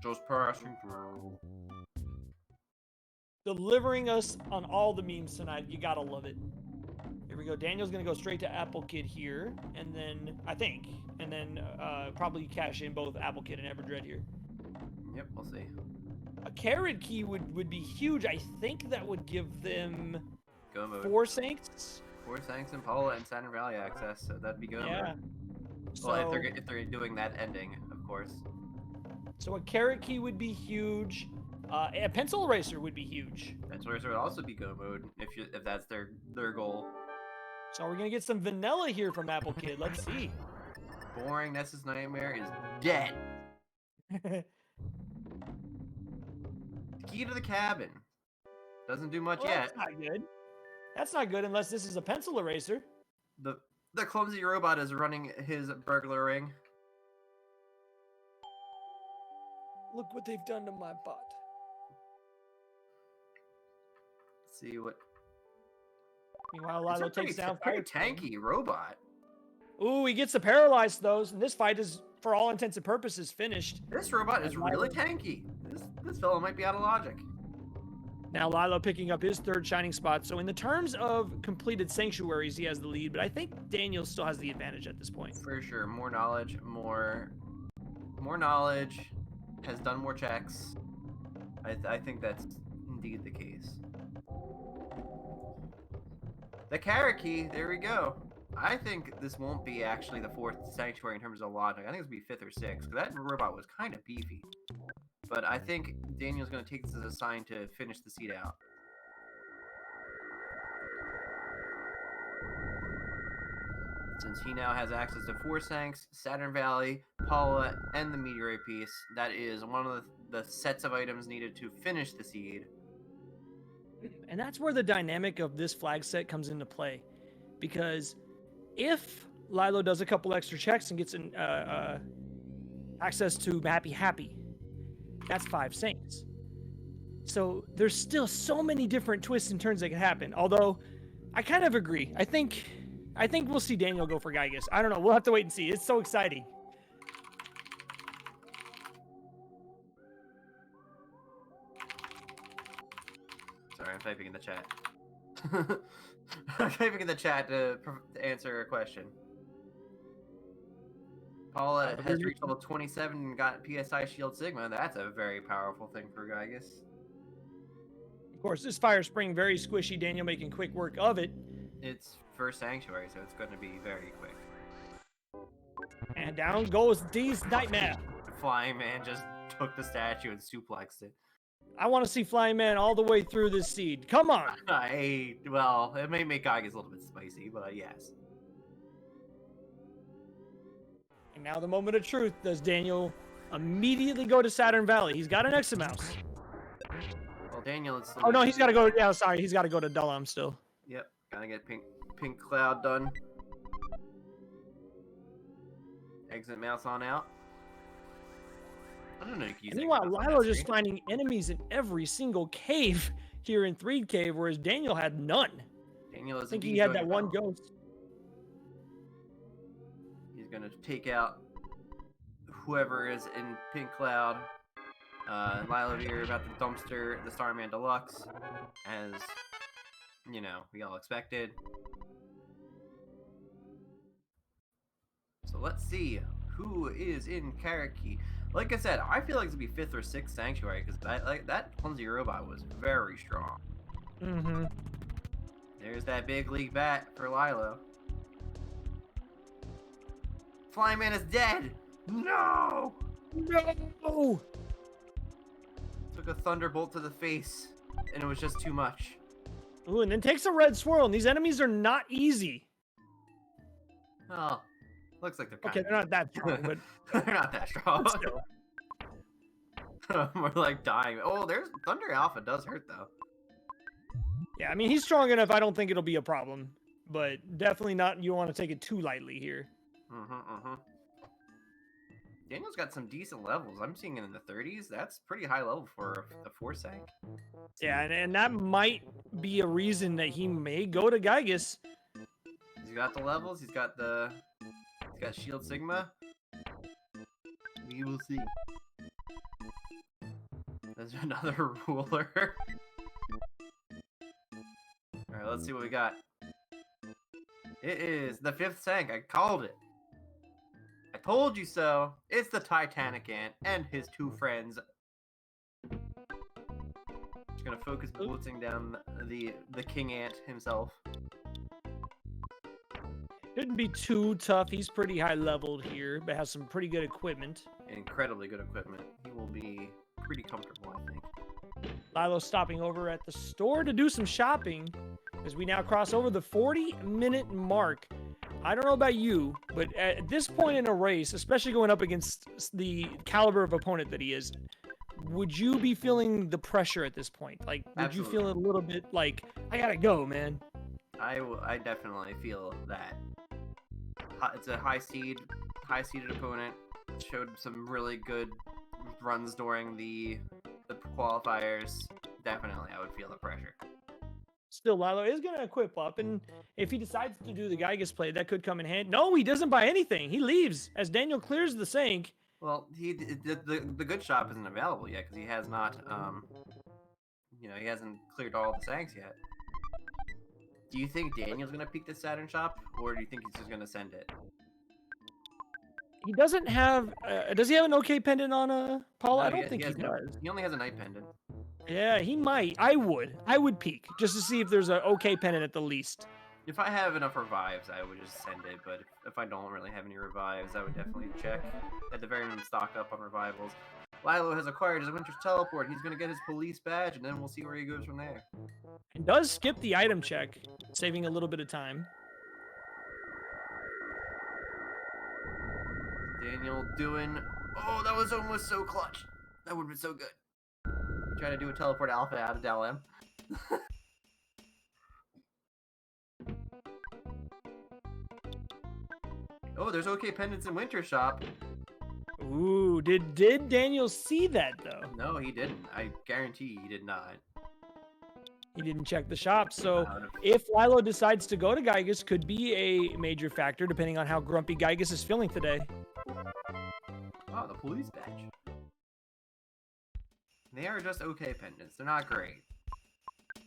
Just passing through. Delivering us on all the memes tonight. You gotta love it. Here we go. Daniel's gonna go straight to Apple Kid here, and then probably cash in both Apple Kid and Everdread here. Yep, we'll see. A carrot key would be huge. I think that would give them Go mode. 4 Saints. 4 Saints and Paula and Saturn Valley access, so that'd be good. Yeah. Well, if they're doing that ending, of course. So a carrot key would be huge. A pencil eraser would be huge. Pencil eraser would also be go mode if that's their goal. So we're gonna get some vanilla here from Apple Kid. Let's see. Boring Ness's nightmare is dead. key to the cabin. Doesn't do much Well, yet. that's not good. That's not good unless this is a pencil eraser. The clumsy robot is running his burglar ring. Look what they've done to my bot. Let's see what. Meanwhile, It's Lilo a pretty, takes down pretty Fire. tanky robot. Ooh, he gets the paralyzed those, and this fight is, for all intents and purposes, finished. This robot is And really Lilo- tanky. This fellow might be out of logic. Now Lilo picking up his third shining spot. So in the terms of completed sanctuaries, he has the lead, but I think Daniel still has the advantage at this point. For sure, more knowledge, more knowledge, has done more checks. I think that's indeed the case. The Karaki, there we go. I think this won't be actually the fourth sanctuary in terms of logic. I think it's be fifth or sixth. That robot was kind of beefy. But I think Daniel's going to take this as a sign to finish the seed out. Since he now has access to 4 Sanks, Saturn Valley, Paula, and the Meteorite piece, that is one of the sets of items needed to finish the seed. And that's where the dynamic of this flag set comes into play. Because if Lilo does a couple extra checks and gets an, access to Happy, that's 5 Saints. So there's still so many different twists and turns that can happen. Although, I kind of agree. I think we'll see Daniel go for Gygus. I don't know. We'll have to wait and see. It's so exciting. Sorry, I'm typing in the chat. I'm typing in the chat to answer a question. Paula has reached level 27 and got PSI Shield Sigma. That's a very powerful thing for Gygus. Of course, this Fire Spring, very squishy. Daniel making quick work of it. It's first sanctuary, so it's going to be very quick. And down goes D's Nightmare. Flying Man just took the statue and suplexed it. I want to see Flying Man all the way through this seed. Come on. Well, it may make Gygus a little bit spicy, but yes. And now the moment of truth. Does Daniel immediately go to Saturn Valley? He's got an Exomouse. Well, Daniel is... Oh, no, he's got to go... Yeah, sorry. He's got to go to Dullam still. Yep, gotta get Pink Cloud done. Exit mouse on out. I don't know. Meanwhile, Lilo just finding enemies in every single cave here in Threed Cave, whereas Daniel had none. Daniel is I think he had that one ghost. He's gonna take out whoever is in Pink Cloud. Lylovir about the dumpster, the Starman Deluxe, as you know, we all expected. So let's see who is in Karaki. Like I said, I feel like it's gonna be 5th or 6th Sanctuary because that clumsy robot was very strong. Mm-hmm. There's that big league bat for Lilo. Flying Man is dead. No! No! Took a thunderbolt to the face, and it was just too much. Ooh, and then takes a red swirl, and these enemies are not easy. Oh, looks like they're Okay, they're not that strong, but they're not that strong. still. We're like dying. Oh, there's Thunder Alpha does hurt though. Yeah, I mean, he's strong enough. I don't think it'll be a problem, but definitely not. You want to take it too lightly here. Daniel's got some decent levels. I'm seeing it in the 30s. That's pretty high level for the 4 Sank. Yeah, and that might be a reason that he may go to Gygus. He's got the levels. He's got Shield Sigma. We will see. There's another ruler. Alright, let's see what we got. It is the 5th Sank. I called it. I told you so. It's the Titanic Ant and his 2 friends. Just gonna focus blitzing down the King Ant himself. Shouldn't be too tough. He's pretty high leveled here, but has some pretty good equipment. Incredibly good equipment. He will be pretty comfortable, I think. Lilo stopping over at the store to do some shopping as we now cross over the 40-minute mark. I don't know about you, but at this point in a race, especially going up against the caliber of opponent that he is, would you be feeling the pressure at this point? Like, would you feel a little bit like, I gotta go, man? I definitely feel that. It's a high-seeded opponent. Showed some really good runs during the qualifiers. Definitely, I would feel the pressure. Still, Lilo is going to equip up, and if he decides to do the Gygas play, that could come in handy. No, he doesn't buy anything. He leaves as Daniel clears the sink. Well, the good shop isn't available yet because he has not, he hasn't cleared all the Sanks yet. Do you think Daniel's going to peek the Saturn shop, or do you think he's just going to send it? He doesn't have. Does he have an OK pendant on Paula? No, I don't think he does. He only has a night pendant. Yeah, he might. I would peek just to see if there's an OK pendant at the least. If I have enough revives, I would just send it. But if I don't really have any revives, I would definitely check. At the very minimum, stock up on revivals. Lilo has acquired his Winter's Teleport. He's going to get his police badge, and then we'll see where he goes from there. And does skip the item check, saving a little bit of time. Daniel doing... Oh, that was almost so clutch. That would have been so good. Try to do a teleport alpha out of Dal M. Oh, there's OK pendants in Winter Shop. Ooh, did Daniel see that though? No, he didn't. I guarantee he did not. He didn't check the shop, so if Lilo decides to go to Gygas, could be a major factor depending on how grumpy Gygas is feeling today. Oh, the police badge. They are just OK pendants. They're not great.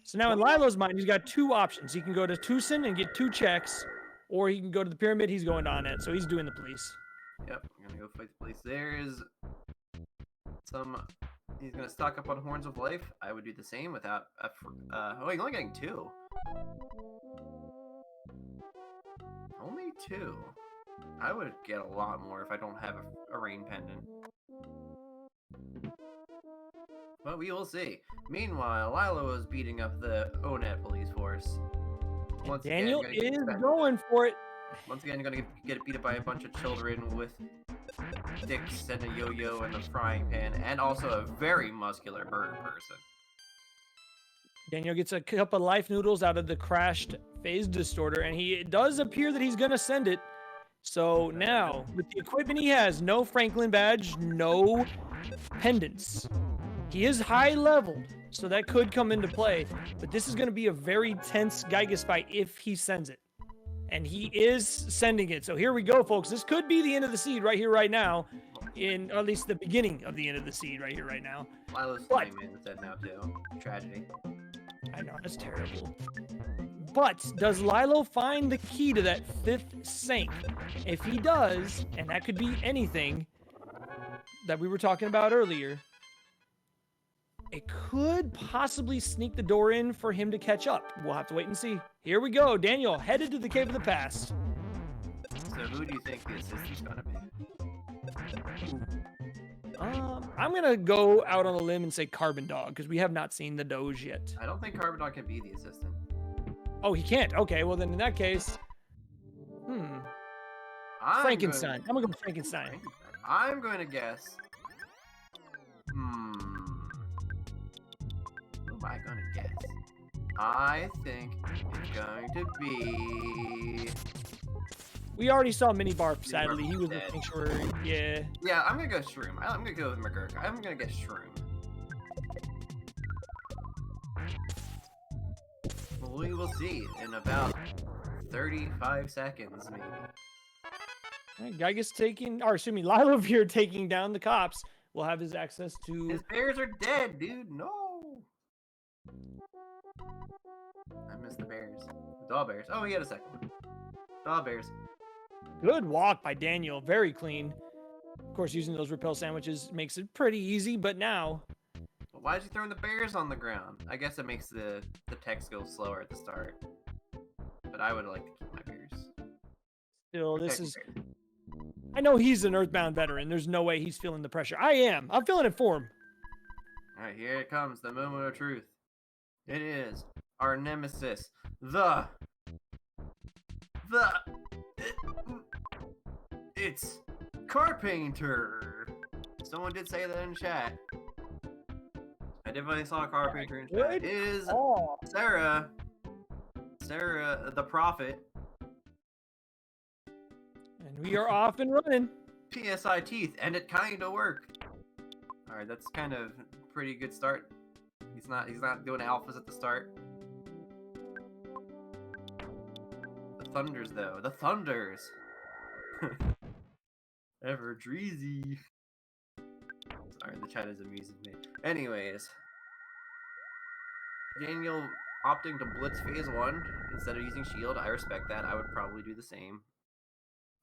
So now in Lilo's mind, he's got two options. He can go to Tucson and get 2 checks, or he can go to the Pyramid. He's going to Onnet, so he's doing the police. Yep, I'm going to go fight the police. There's some... He's going to stock up on Horns of Life. I would do the same without... oh, he's only getting 2. Only 2. I would get a lot more if I don't have a rain pendant. But we will see. Meanwhile, Lilo is beating up the Onett police force. Daniel is going for it. Once again, going to get beat up by a bunch of children with sticks and a yo-yo and a frying pan, and also a very muscular bird person. Daniel gets a cup of life noodles out of the crashed phase distorter, and it does appear that he's going to send it. So now, with the equipment he has, no Franklin badge, no pendants. He is high leveled, so that could come into play. But this is going to be a very tense Gygas fight if he sends it. And he is sending it. So here we go, folks. This could be the end of the seed right here, right now. Or at least the beginning of the end of the seed right here, right now. Lilo's flying man is dead now, too. Tragedy. I know, that's terrible. But does Lilo find the key to that 5th Sank? If he does, and that could be anything that we were talking about earlier, it could possibly sneak the door in for him to catch up. We'll have to wait and see. Here we go. Daniel headed to the Cave of the Past. So who do you think the assistant's going to be? I'm going to go out on a limb and say Carbon Dog, because we have not seen the Doge yet. I don't think Carbon Dog can be the assistant. Oh, he can't? Okay, well then in that case... Frankenstein. I'm going to go with Frankenstein. I'm going to guess... Who am I going to guess? I think it's going to be... We already saw Mini Barf, sadly. He was making sure, yeah. Yeah, I'm going to go Shroom. I'm going to go with McGurk. I'm going to guess Shroom. Well, we will see in about 35 seconds, maybe. All right, Gygas taking, or excuse me, lylovir taking down the cops. Will have his access to... His bears are dead, dude. No. I missed the bears. Daw bears. Oh, he had a second one. Daw bears. Good walk by Daniel. Very clean. Of course, using those repel sandwiches makes it pretty easy, but now... Well, why is he throwing the bears on the ground? I guess it makes the text go slower at the start. But I would like to keep my bears. Still, this is... I know he's an Earthbound veteran. There's no way he's feeling the pressure. I am. I'm feeling it for him. All right, here it comes, the moment of truth. It is our nemesis, it's Carpainter. Someone did say that in chat. I definitely saw a car Yeah, painter in good chat. Is call. Sarah the prophet? And we are off and running. PSI teeth, and it kind of worked. All right, that's kind of a pretty good start. He's not doing alphas at the start. The Thunders though, the Thunders. Ever Dreezy. Sorry, the chat is amusing me. Anyways, Daniel opting to blitz phase 1 instead of using shield. I respect that. I would probably do the same.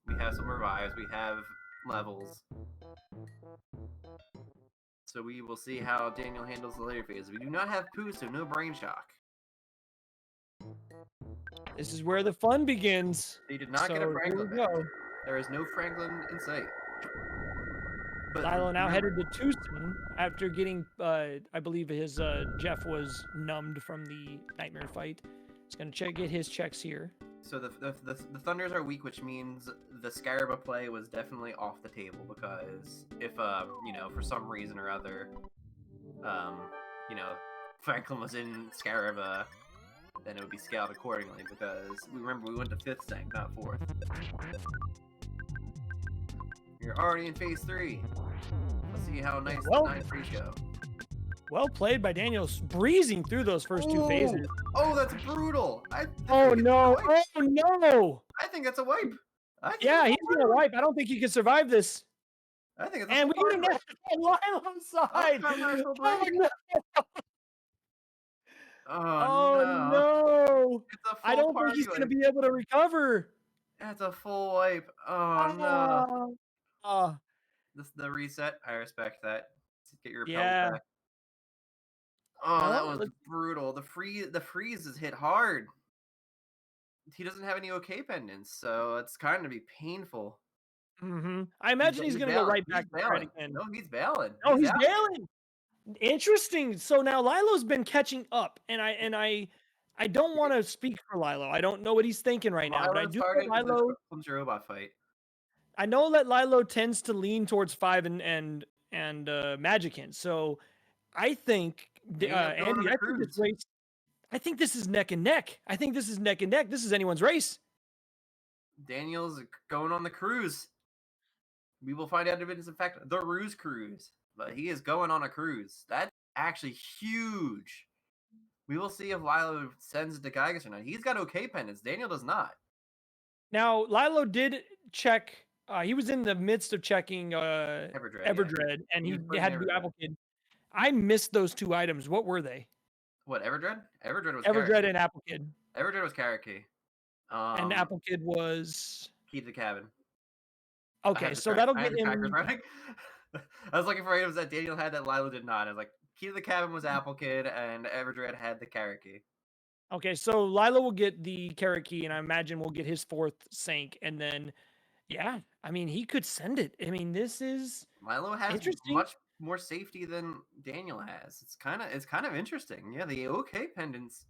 We have some revives. We have levels. So we will see how Daniel handles the later phase. We do not have poo, so no brain shock. This is where the fun begins. He did not get a So, Franklin here we back. go. There is no Franklin in sight. But Lilo now remember- headed to Tucson after getting, I believe his Jeff was numbed from the nightmare fight. He's gonna get his checks here. So the Thunders are weak, which means the Scaraba play was definitely off the table, because if you know, for some reason or other, you know, Franklin was in Scaraba, then it would be scaled accordingly, because remember we went to 5th sank, not 4th. You're already in phase 3. Let's see how nice Well- the 9 frees go. Well played by Daniel, breezing through those first two phases. Oh, that's brutal! Oh think it's a no! wipe. Oh no! I think that's a wipe. I think Yeah, it's a he's gonna wipe. wipe. I don't think he can survive this. I think it's a And we hard get wipe. an Lilo side. commercial Oh break. no! Oh, no. no! It's a full I don't think party he's gonna wipe. be able to recover. That's a full wipe. Oh no. Oh, This the reset. I respect that. Get your repels yeah. back. Oh, that Well, was brutal. The freeze is hit hard. He doesn't have any OK pendants, so it's kind of be painful. I imagine he's gonna go bailing. right back He's to try it bailing. again. No, he's bailing. Oh, he's out. bailing. Interesting. So now Lilo's been catching up, and I don't want to speak for Lilo. I don't know what he's thinking right now, but I Lilo do started know with the Lilo. Clumsy Robot fight. I know that Lilo tends to lean towards 5 and Magicant. So I think Daniel's going on Andy, a I think this cruise. race. I think this is neck and neck. I think this is neck and neck. This is anyone's race. Daniel's going on the cruise. We will find out if it is in fact the Ruse cruise. But he is going on a cruise. That's actually huge. We will see if Lilo sends it to Gygas or not. He's got OK pendants. Daniel does not. Now Lilo did check. He was in the midst of checking Everdread, and He he was putting had to do Everdread. Apple Kid. I missed those 2 items. What were they? What, Everdread? Everdread was Everdread Karaki. and Apple Kid. Everdread was Karaki. And Apple Kid was Key to the cabin. I okay. had the So track- that'll I had get the trackers him. running. I was looking for items that Daniel had that Lilo did not. I was like, Key to the cabin was Apple Kid, and Everdread had the Karaki. Okay, so Lilo will get the carrot key, and I imagine we'll get his 4th sank, and then, yeah, I mean, he could send it. I mean, this is Milo has interesting. much more safety than Daniel has. It's kind of interesting. Yeah, the OK pendants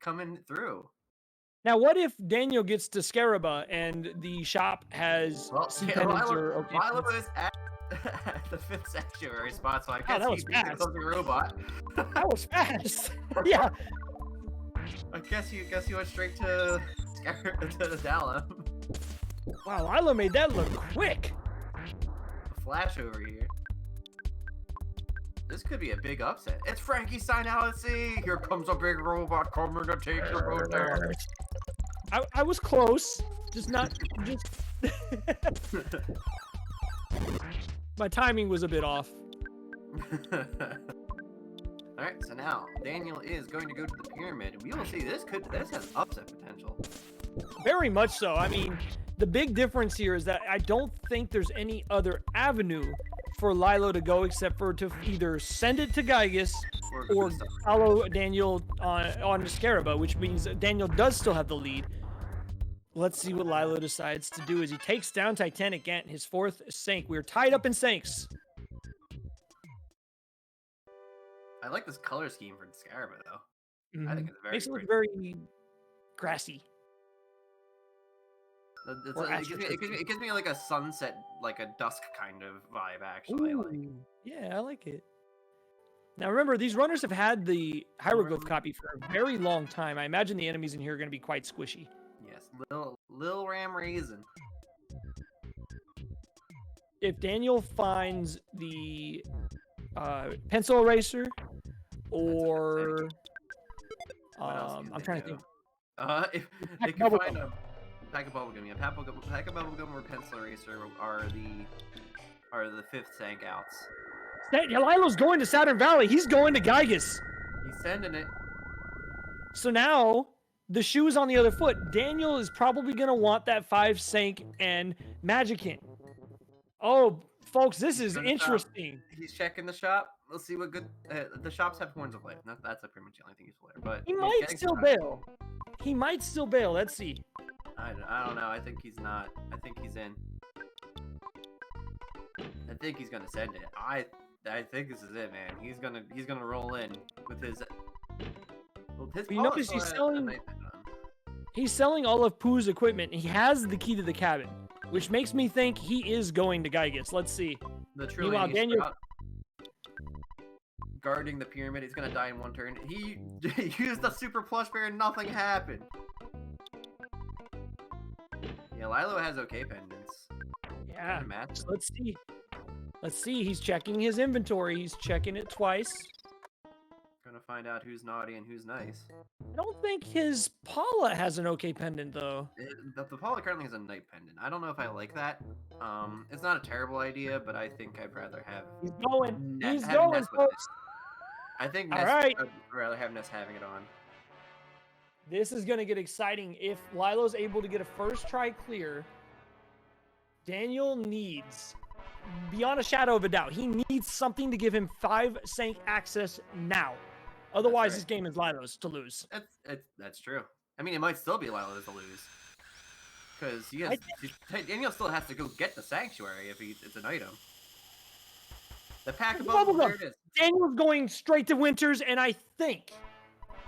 coming through. Now, what if Daniel gets to Scaraba and the shop has Well, C yeah, pendants or OK Milo pendants? is at the 5th sanctuary spot, so I Wow, guess that was he fast. becomes a robot. That was fast. Yeah. I guess he went straight to the Dala. Wow, Lilo made that look quick. Flash over here. This could be a big upset. It's Frankie Sinality! Here comes a big robot coming to take your boat down. I was close, just not just. My timing was a bit off. Alright, so now Daniel is going to go to the pyramid, and we will see this has upset potential. Very much so. I mean, the big difference here is that I don't think there's any other avenue for Lilo to go except for to either send it to Gygas or follow Daniel on Scaraba, which means Daniel does still have the lead. Let's see what Lilo decides to do as he takes down Titanic Ant, his 4th sank. We're tied up in sanks. I like this color scheme for Scaraba, though. I think it's very Makes it look pretty. very grassy. Or It gives me like a sunset, like a dusk kind of vibe, actually. Like. Ooh, yeah, I like it. Now remember, these runners have had the hieroglyph copy for a very long time. I imagine the enemies in here are going to be quite squishy. Yes, Lil Ram Raisin. If Daniel finds the pencil eraser, or I'm trying to think. If they can find a pack of bubblegum, yeah, pack of bubblegum or pencil eraser are the 5th sank outs. Lilo's going to Saturn Valley. He's going to Gygus. He's sending it. So now the shoe is on the other foot. Daniel is probably going to want that 5 sank and Magicant. Oh, folks, this is interesting. He's checking the shop. Let's see what good. The shops have horns of life. That's pretty much the only thing useful there. But he might still bail. He might still bail. Let's see. I don't know. I think he's not. I think he's in. I think he's gonna send it. I think this is it, man. He's gonna roll in with his. You notice he's selling all of Pooh's equipment. He has the key to the cabin, which makes me think he is going to Gygus. Let's see. Meanwhile, Daniel guarding the pyramid. He's gonna die in 1 turn. He used the super plush bear and nothing happened. Yeah, Lilo has okay pendants. Yeah, let's see. Let's see. He's checking his inventory. He's checking it twice. Gonna find out who's naughty and who's nice. I don't think his Paula has an okay pendant though. The Paula currently has a night pendant. I don't know if I like that. It's not a terrible idea, but I think I'd rather have. He's going. He's going, folks. I think Ness, I'd rather have Ness having it on. This is gonna get exciting if Lilo's able to get a first try clear. Daniel needs, beyond a shadow of a doubt, he needs something to give him 5 sank access now. Otherwise, this game is Lilo's to lose. That's true. I mean, it might still be Lilo's to lose. Because Daniel still has to go get the sanctuary if it's an item. The pack of bubblegum, there it is. Daniel's going straight to Winters, and I think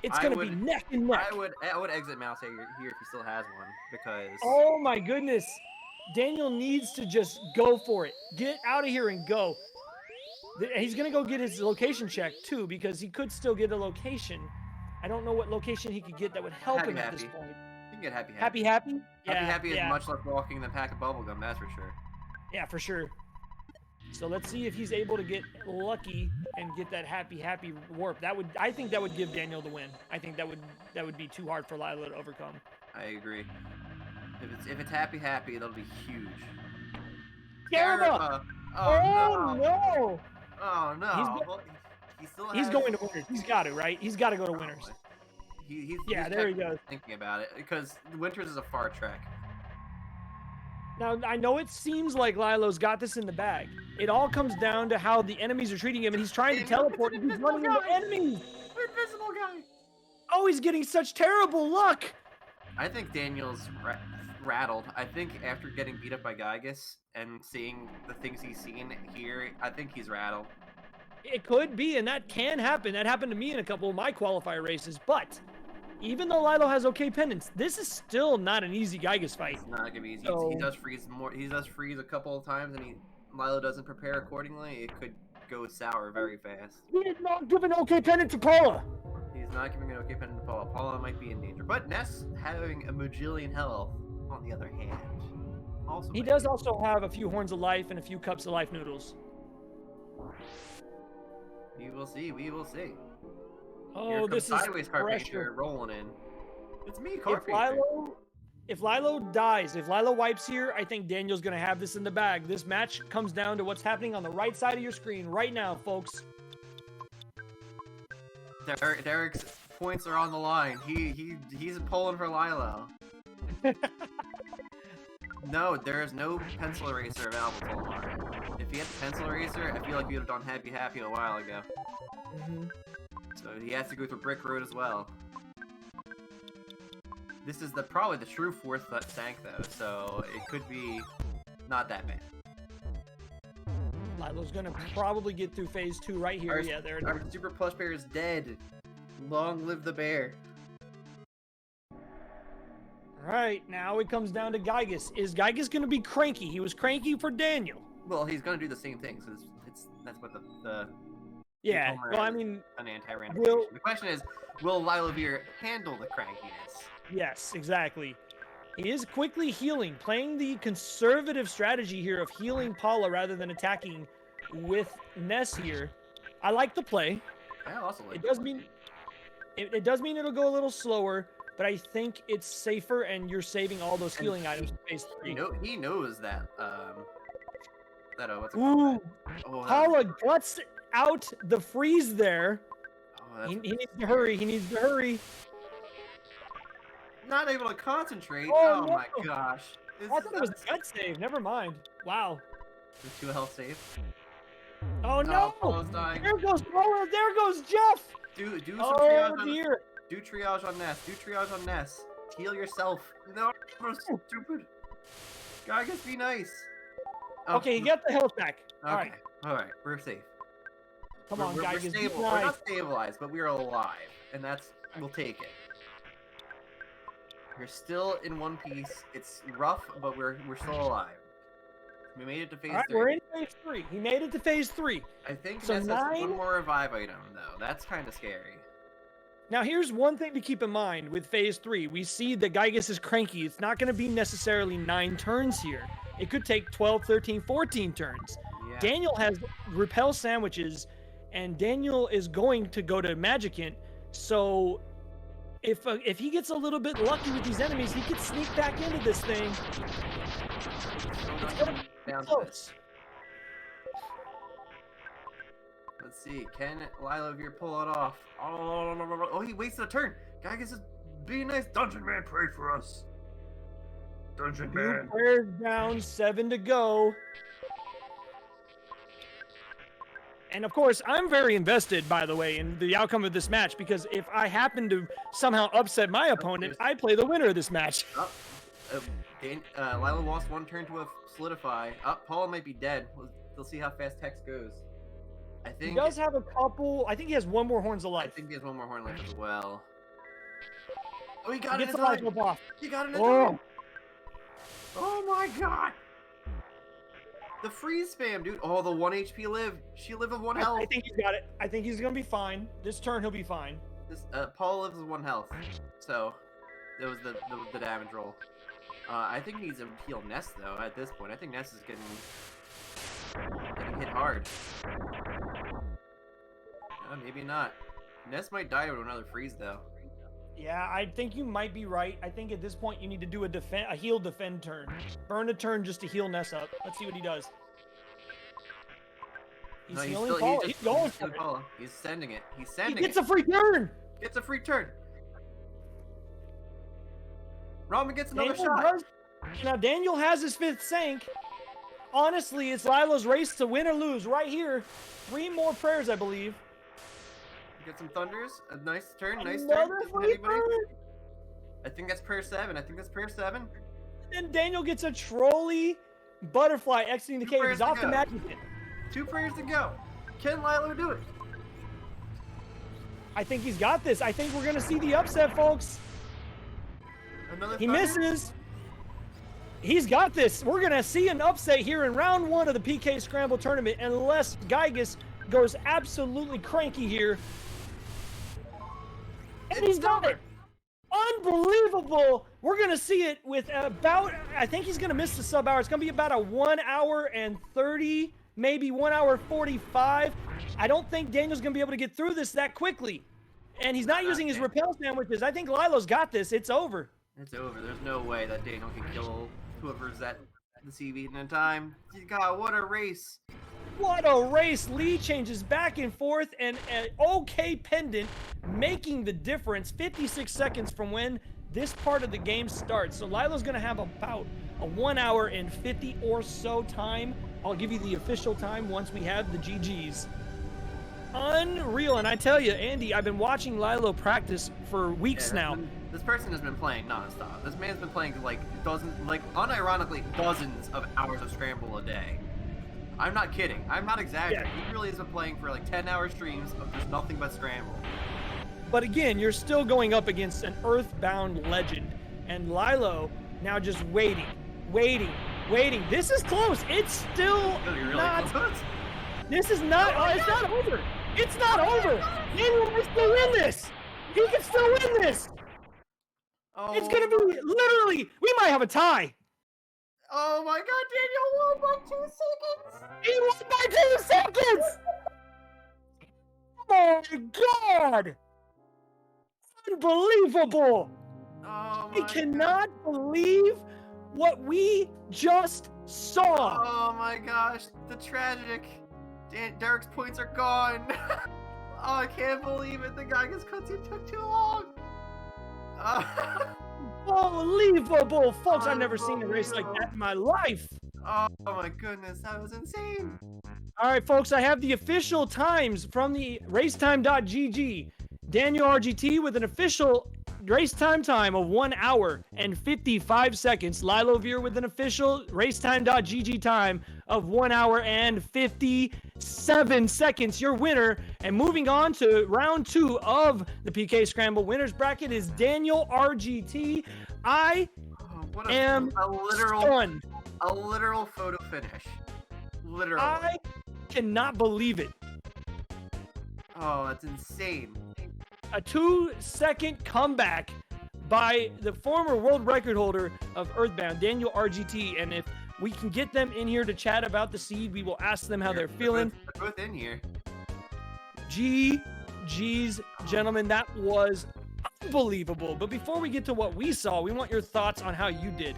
it's going to be neck and neck. I would exit Mouse here if he still has one, because... Oh my goodness. Daniel needs to just go for it. Get out of here and go. He's going to go get his location checked, too, because he could still get a location. I don't know what location he could get that would help him at this point. You can get Happy. Happy? Yeah, Happy is much less walking than Pack of Bubblegum, that's for sure. Yeah, for sure. So let's see if he's able to get lucky and get that Happy warp. I think that would give Daniel the win. I think that would be too hard for Lilo to overcome. I agree. If it's Happy, it'll be huge. Garba! Oh no! Oh no! He's going to Winners. He's got to, right? He's got to go to Winners. There he goes. Thinking about it, because Winters is a far trek. Now, I know it seems like Lilo's got this in the bag. It all comes down to how the enemies are treating him, and he's trying to teleport, and he's running into enemies! Invisible guy! Oh, he's getting such terrible luck! I think Daniel's rattled. I think after getting beat up by Gygus and seeing the things he's seen here, I think he's rattled. It could be, and that can happen. That happened to me in a couple of my qualifier races, but... Even though Lilo has okay pendants, this is still not an easy Gygus fight. It's not gonna be easy. He does freeze more. He does freeze a couple of times, and Lilo doesn't prepare accordingly. It could go sour very fast. He did not give an okay pendant to Paula. He's not giving an okay pendant to Paula. Paula might be in danger, but Ness having a bajillion health, on the other hand, also. He does also have a few horns of life and a few cups of life noodles. We will see. We will see. Oh, this is pressure rolling in. It's me, If Lilo dies, if Lilo wipes here, I think Daniel's going to have this in the bag. This match comes down to what's happening on the right side of your screen right now, folks. Derek's points are on the line. He's pulling for Lilo. No, there is no pencil eraser available to Lamar. If he had the pencil eraser, I feel like he would have done Happy a while ago. So he has to go through Brick Road as well. This is probably the true 4th sank though, so it could be not that bad. Lilo's gonna probably get through phase 2 right here. Our super plush bear is dead. Long live the bear. Alright, now it comes down to Gygus. Is Gygus gonna be cranky? He was cranky for Daniel. Well, he's gonna do the same thing, so that's what the Yeah. Homer Well, I has mean, an anti-random will- mutation. The question is, will lylovir handle the crankiness? yes, exactly. He is quickly healing, playing the conservative strategy here of healing Paula rather than attacking with Ness here. I like the play. I also like It does mean it'll go a little slower, but I think it's safer and you're saving all those healing items in phase 3. He knows that what's it Ooh, called? Oh, Paula guts out the freeze there. He needs to hurry. He needs to hurry. Not able to concentrate. Oh, Oh my no. gosh. I thought it was a gut save. Never mind. Wow. The 2 health save. Oh no! Paula's dying. There goes Paula. There goes Jeff. Do some Oh triage on dear. Do triage on Ness. Do triage on Ness. Heal yourself. No, I'm stupid. Gygus, be nice. Oh, Okay, he got the health back. Okay. All right, Alright, we're safe. come on, we're guys. Be stable. We're nice. not stabilized, but we're alive. And we'll take it. We're still in one piece. It's rough, but we're still alive. We made it to phase All right, 3. we're in phase 3. He made it to phase 3. I think So Ness has 9? one more revive item, though. That's kind of scary. Now, here's one thing to keep in mind with phase 3. We see that Gygus is cranky. It's not going to be necessarily 9 turns here. It could take 12, 13, 14 turns. Yeah. Daniel has repel sandwiches, and Daniel is going to go to Magicant. So if he gets a little bit lucky with these enemies, he could sneak back into this thing. It's gonna be Down to close. this. Let's see. Can lylovir pull it off? Oh, he wasted a turn. Gygus is being nice. Dungeon Man, pray for us. Dungeon 2 players down, 7 to go. And of course, I'm very invested, by the way, in the outcome of this match, because if I happen to somehow upset my opponent, I play the winner of this match. Lilo lost 1 turn to a solidify. Paula might be dead. We'll see how fast Hex goes. I think He does have a couple. I think he has 1 more Horns of I Life. think he has 1 more horn left as well. Oh, he got He it gets in the life time. up off. He got it in Oh. time. Oh my god. The freeze spam, dude. Oh, the 1 HP live. She lived with 1 health. I think he's got it. I think he's gonna be fine. This turn he'll be fine. This Paul lives with 1 health, so it was the damage roll. I think he needs to heal Ness though. At this point, I think Ness is getting hit hard. Maybe not. Ness might die to another freeze though. Yeah, I think you might be right. I think at this point you need to do a heal defend turn. Burn a turn just to heal Ness up. Let's see what he does. He's No, healing still- Paula. just- He's going just for healing it. Paula. He's sending it. He's He sending gets it. a free turn. Gets a free turn. Ramen gets another Daniel shot. does. Now Daniel has his 5th sank. Honestly, it's Lilo's race to win or lose right here. 3 more prayers, I believe. Get some thunders. A nice turn. Nice Another turn. free Anybody? turn. I think that's prayer 7. And Daniel gets a trolley butterfly exiting the 2 cave. prayers He's to off the go. magic pit. 2 prayers to go. Can Lilo do it? I think he's got this. I think we're gonna see the upset, folks. Another He thunder? misses. He's got this. We're gonna see an upset here in round 1 of the PK Scramble tournament, unless Gygus goes absolutely cranky here. And he's done it. Unbelievable. We're gonna see it with about, I think he's gonna miss the sub hour. It's gonna be about a 1 hour and 30, maybe 1 hour 45. I don't think Daniel's gonna be able to get through this that quickly. And he's not using his repel sandwiches. I think Lilo's got this. It's over. It's over. There's no way that Daniel can kill whoever's at the CV in time. God, what a race. What a race. Lee changes back and forth, and an okay pendant making the difference 56 seconds from when this part of the game starts. So Lilo's going to have about a 1 hour and 50 or so time. I'll give you the official time once we have the GGs. Unreal. And I tell you, Andy, I've been watching Lilo practice for weeks now. This person has been playing nonstop. This man's been playing unironically dozens of hours of Scramble a day. I'm not kidding. I'm not exaggerating. Yeah. He really has been playing for like 10-hour streams of just nothing but Scramble. But again, you're still going up against an Earthbound legend. And Lilo now just waiting. This is close. It's still Really not. close. This is not. It's not over. It's not over. Daniel can still win this. He can still win this. Oh, It's gonna be literally. We might have a tie. oh my God, Daniel won by 2 seconds. He won by 2 seconds. Oh my God! Unbelievable! Oh I my cannot believe what we just saw. Oh my gosh, the tragic. Derek's points are gone. Oh, I can't believe it. The Geiger's cutscene took too long. Unbelievable, folks! I've never seen a race like that in my life. Oh my goodness, that was insane. All right, folks, I have the official times from the racetime.gg. DanielRGT with an official race time of 1 hour and 55 seconds. lylovir with an official racetime.gg time of 1 hour and 57 seconds. Your winner. And moving on to round 2 of the PK Scramble winners bracket is DanielRGT. I am stunned. A literal photo finish. Literally. I cannot believe it. Oh, that's insane. A 2-second comeback by the former world record holder of Earthbound, DanielRGT. And if we can get them in here to chat about the seed, we will ask them how they're feeling. They're both in here. GG's, gentlemen, that was unbelievable. But before we get to what we saw, we want your thoughts on how you did.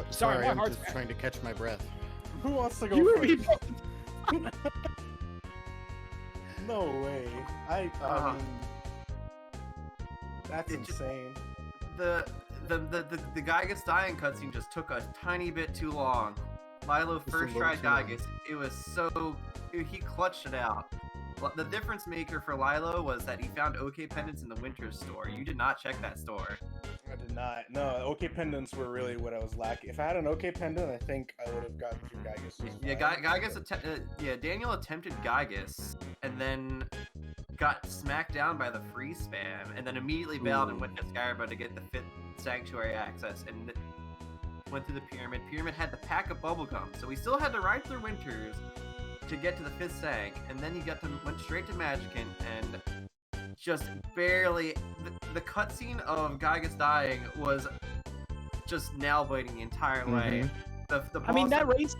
Sorry, my I'm heart's just trying to catch my breath. Who wants to go You first? were No way. I mean, that's It just- insane. The Gygas dying cutscene just took a tiny bit too long. Lilo Just a first little tried too long. Gygas. It was so he clutched it out. The difference maker for Lilo was that he found OK pendants in the Winter store. You did not check that store. I did not. No, OK pendants were really what I was lacking. If I had an OK pendant, I think I would have gotten through Gygas. just Yeah, fine. Gygas. Daniel attempted Gygas and then got smacked down by the free spam, and then immediately bailed and went to Skyrim to get the 5th sanctuary access, and went through the pyramid. Pyramid had the pack of bubblegum, so we still had to ride through Winters to get to the 5th sank, and then he went straight to Magicant and just barely. The cutscene of Gygas dying was just nail biting the entire way. I mean, that race,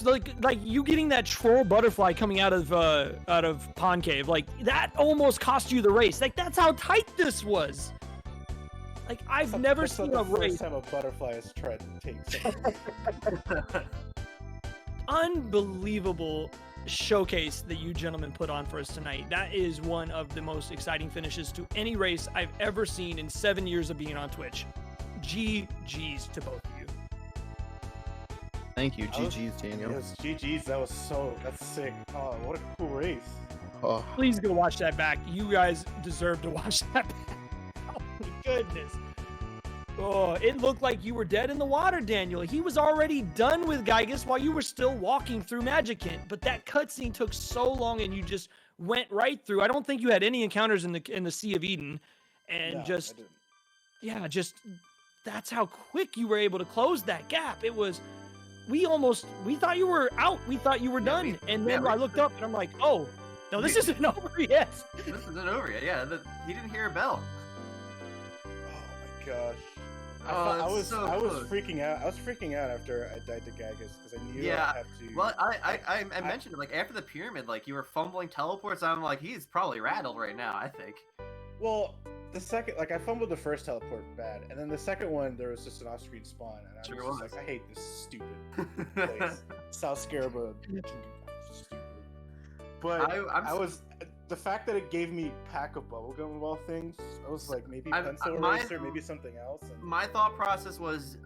like you getting that troll butterfly coming out of Pond Cave, like that almost cost you the race. Like that's how tight this was. Like I've never That's seen the a race. first time a butterfly has tried to take something. Unbelievable showcase that you gentlemen put on for us tonight. That is one of the most exciting finishes to any race I've ever seen in 7 years of being on Twitch. GG's to both of you. Thank you, GG's, Daniel. Yes, GG's. That's sick. Oh, what a cool race. Oh, Please go watch that back. You guys deserve to watch that back. Oh my goodness. Oh, it looked like you were dead in the water, Daniel. He was already done with Gygas while you were still walking through Magicant, but that cutscene took so long and you just went right through. I don't think you had any encounters in the Sea of Eden, and No, I just didn't. that's how quick you were able to close that gap. It was we thought you were out. We thought you were done. And then I looked up and I'm like, oh, no, this isn't over yet. This isn't over yet. Yeah, he didn't hear a bell. Oh my gosh. Oh, I was so close. freaking out. I was freaking out after I died to Gygas because I knew Yeah, I'd have to. Well, I mentioned it, like after the pyramid, like you were fumbling teleports. I'm like, he's probably rattled right now. I think. Well, the second, like I fumbled the first teleport bad, and then the second one there was just an off-screen spawn, and I Sure was just was. like, I hate this stupid place. South Scaraba, stupid. But I was the fact that it gave me pack of bubblegum of all things. I was like, maybe pencil eraser, maybe something else. And My thought process was,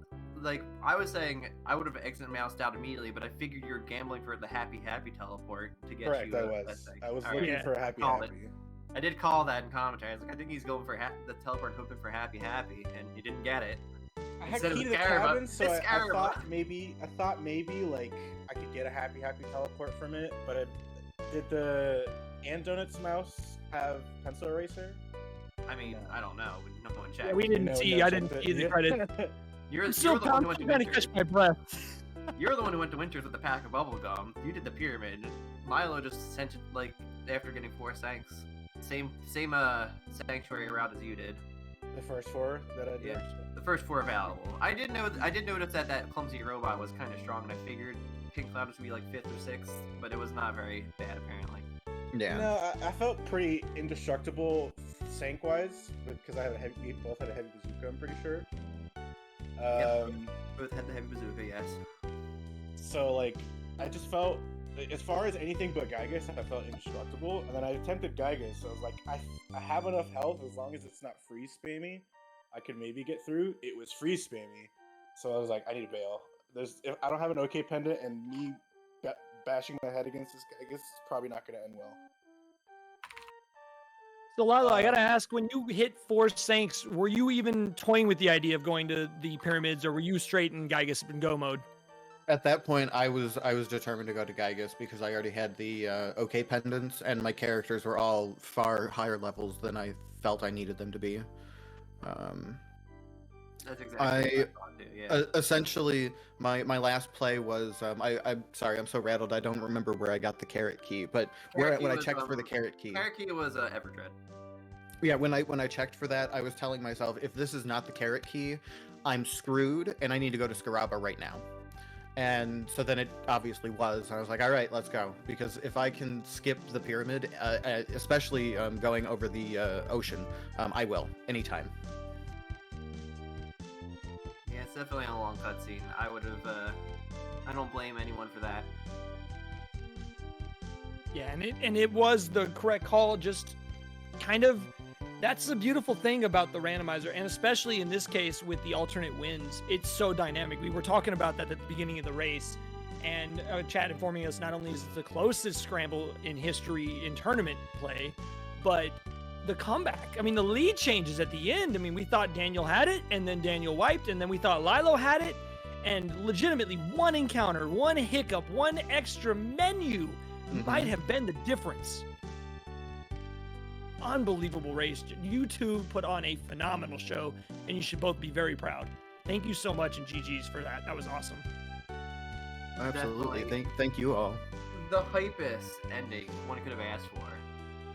like, I was saying I would have exited moused out immediately, but I figured you were gambling for the happy teleport to get correct, you. I that was. thing. I was All looking right. for a happy. Called it. I did call that in commentary. I was like, I think he's going for the teleport, hoping for happy, and he didn't get it. I had Instead of key to the the Scaraba, cabin, so it's I Scaraba. thought maybe like I could get a happy teleport from it. But did the Donuts mouse have pencil eraser? I mean, No. I don't know. No one checked. Yeah, we didn't see. I didn't see the credit. You're I'm still the one who went to trying to Winter. catch my breath. You're the one who went to Winters with the pack of bubblegum. You did the pyramid. Lilo just sent it, like, after getting 4 sanks. Same sanctuary route as you did. The first 4 that I did. Yeah, the first 4 available. I did notice that clumsy robot was kind of strong, and I figured Pink Cloud was gonna be like 5th or 6th, but it was not very bad apparently. Yeah. No, I felt pretty indestructible sank wise because we both had a heavy bazooka. I'm pretty sure. Both had the heavy bazooka, yes. So like, I just felt, as far as anything but Gygus, I felt indestructible. And then I attempted Gygus, so I was like, I have enough health as long as it's not freeze spammy, I could maybe get through. It was freeze spammy, so I was like, I need to bail. If I don't have an OK pendant, and me bashing my head against this Gygus is probably not going to end well. So Lilo, I gotta ask, when you hit 4 sanks, were you even toying with the idea of going to the pyramids, or were you straight in Gygus and go mode? At that point, I was determined to go to Gygus because I already had the OK pendants, and my characters were all far higher levels than I felt I needed them to be. That's exactly what I thought too, yeah. Essentially, my last play was I'm sorry, I'm so rattled I don't remember where I got the carrot key, but when I checked for the carrot key. Carrot key was Everdread. Yeah, when I checked for that, I was telling myself, if this is not the carrot key, I'm screwed, and I need to go to Scramble right now. And so then it obviously was. I was like, all right, let's go. Because if I can skip the pyramid, especially going over the ocean, I will, anytime. Yeah, it's definitely a long cutscene. I would have, I don't blame anyone for that. Yeah, and it was the correct call, just kind of. That's the beautiful thing about the randomizer, and especially in this case with the alternate wins, it's so dynamic. We were talking about that at the beginning of the race, and Chad informing us not only is it the closest scramble in history in tournament play, but the comeback. I mean, the lead changes at the end. I mean, we thought Daniel had it, and then Daniel wiped, and then we thought Lilo had it, and legitimately one encounter, one hiccup, one extra menu might have been the difference. Unbelievable race. You two put on a phenomenal show, and you should both be very proud. Thank you so much, and GG's for that. That was awesome. Absolutely. Definitely. Thank you all. The hypest ending one could have asked for.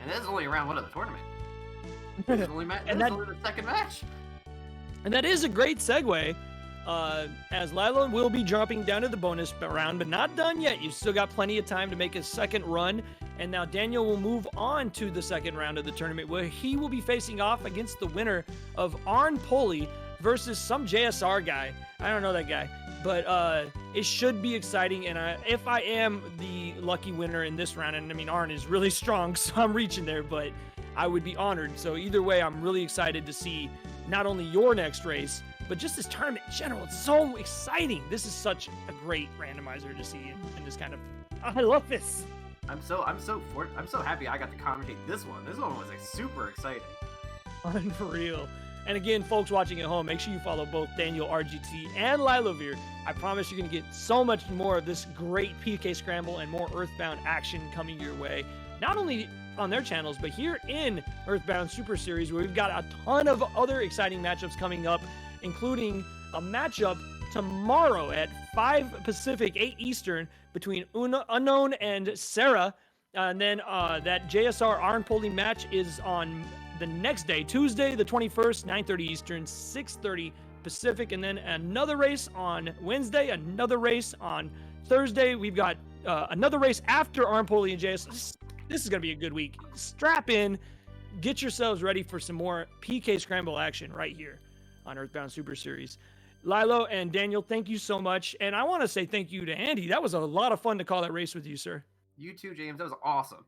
And this is only round 1 of the tournament. This is only, only the second match. And that is a great segue, as Lilo will be dropping down to the bonus round, but not done yet. You've still got plenty of time to make a second run. And now Daniel will move on to the second round of the tournament, where he will be facing off against the winner of Arn Poli versus some JSR guy. I don't know that guy, but it should be exciting. And if I am the lucky winner in this round, and I mean, Arn is really strong, so I'm reaching there, but I would be honored. So either way, I'm really excited to see not only your next race, but just this tournament in general. It's so exciting. This is such a great randomizer to see in this kind of. I love this. I'm so happy I got to commentate this one. This one was like super exciting. Unreal. And again, folks watching at home, make sure you follow both DanielRGT and lylovir. I promise you're going to get so much more of this great PK Scramble and more Earthbound action coming your way. Not only on their channels, but here in Earthbound Super Series, where we've got a ton of other exciting matchups coming up, including a matchup tomorrow at 5 Pacific, 8 Eastern, between Unknown and Sarah. And then that JSR Arn Poli match is on the next day, Tuesday, the 21st, 9:30 Eastern, 6:30 Pacific. And then another race on Wednesday, another race on Thursday. We've got another race after Arn Poli and JSR. This is going to be a good week. Strap in. Get yourselves ready for some more PK Scramble action right here on Earthbound Super Series. Lilo and Daniel, thank you so much. And I want to say thank you to Andy. That was a lot of fun to call that race with you, sir. You too, James. That was awesome.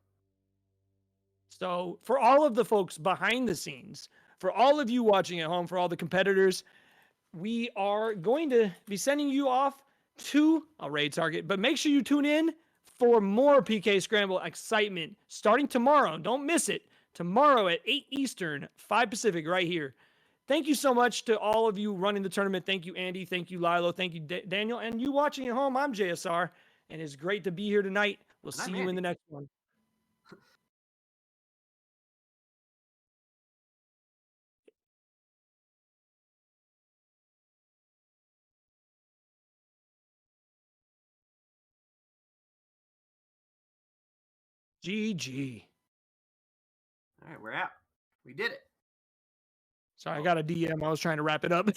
So for all of the folks behind the scenes, for all of you watching at home, for all the competitors, we are going to be sending you off to a raid target. But make sure you tune in for more PK Scramble excitement starting tomorrow. Don't miss it. Tomorrow at 8 Eastern, 5 Pacific, right here. Thank you so much to all of you running the tournament. Thank you, Andy. Thank you, Lilo. Thank you, Daniel. And you watching at home, I'm JSR, and it's great to be here tonight. We'll see you in the next one. GG. All right, we're out. We did it. Sorry, I got a DM. I was trying to wrap it up.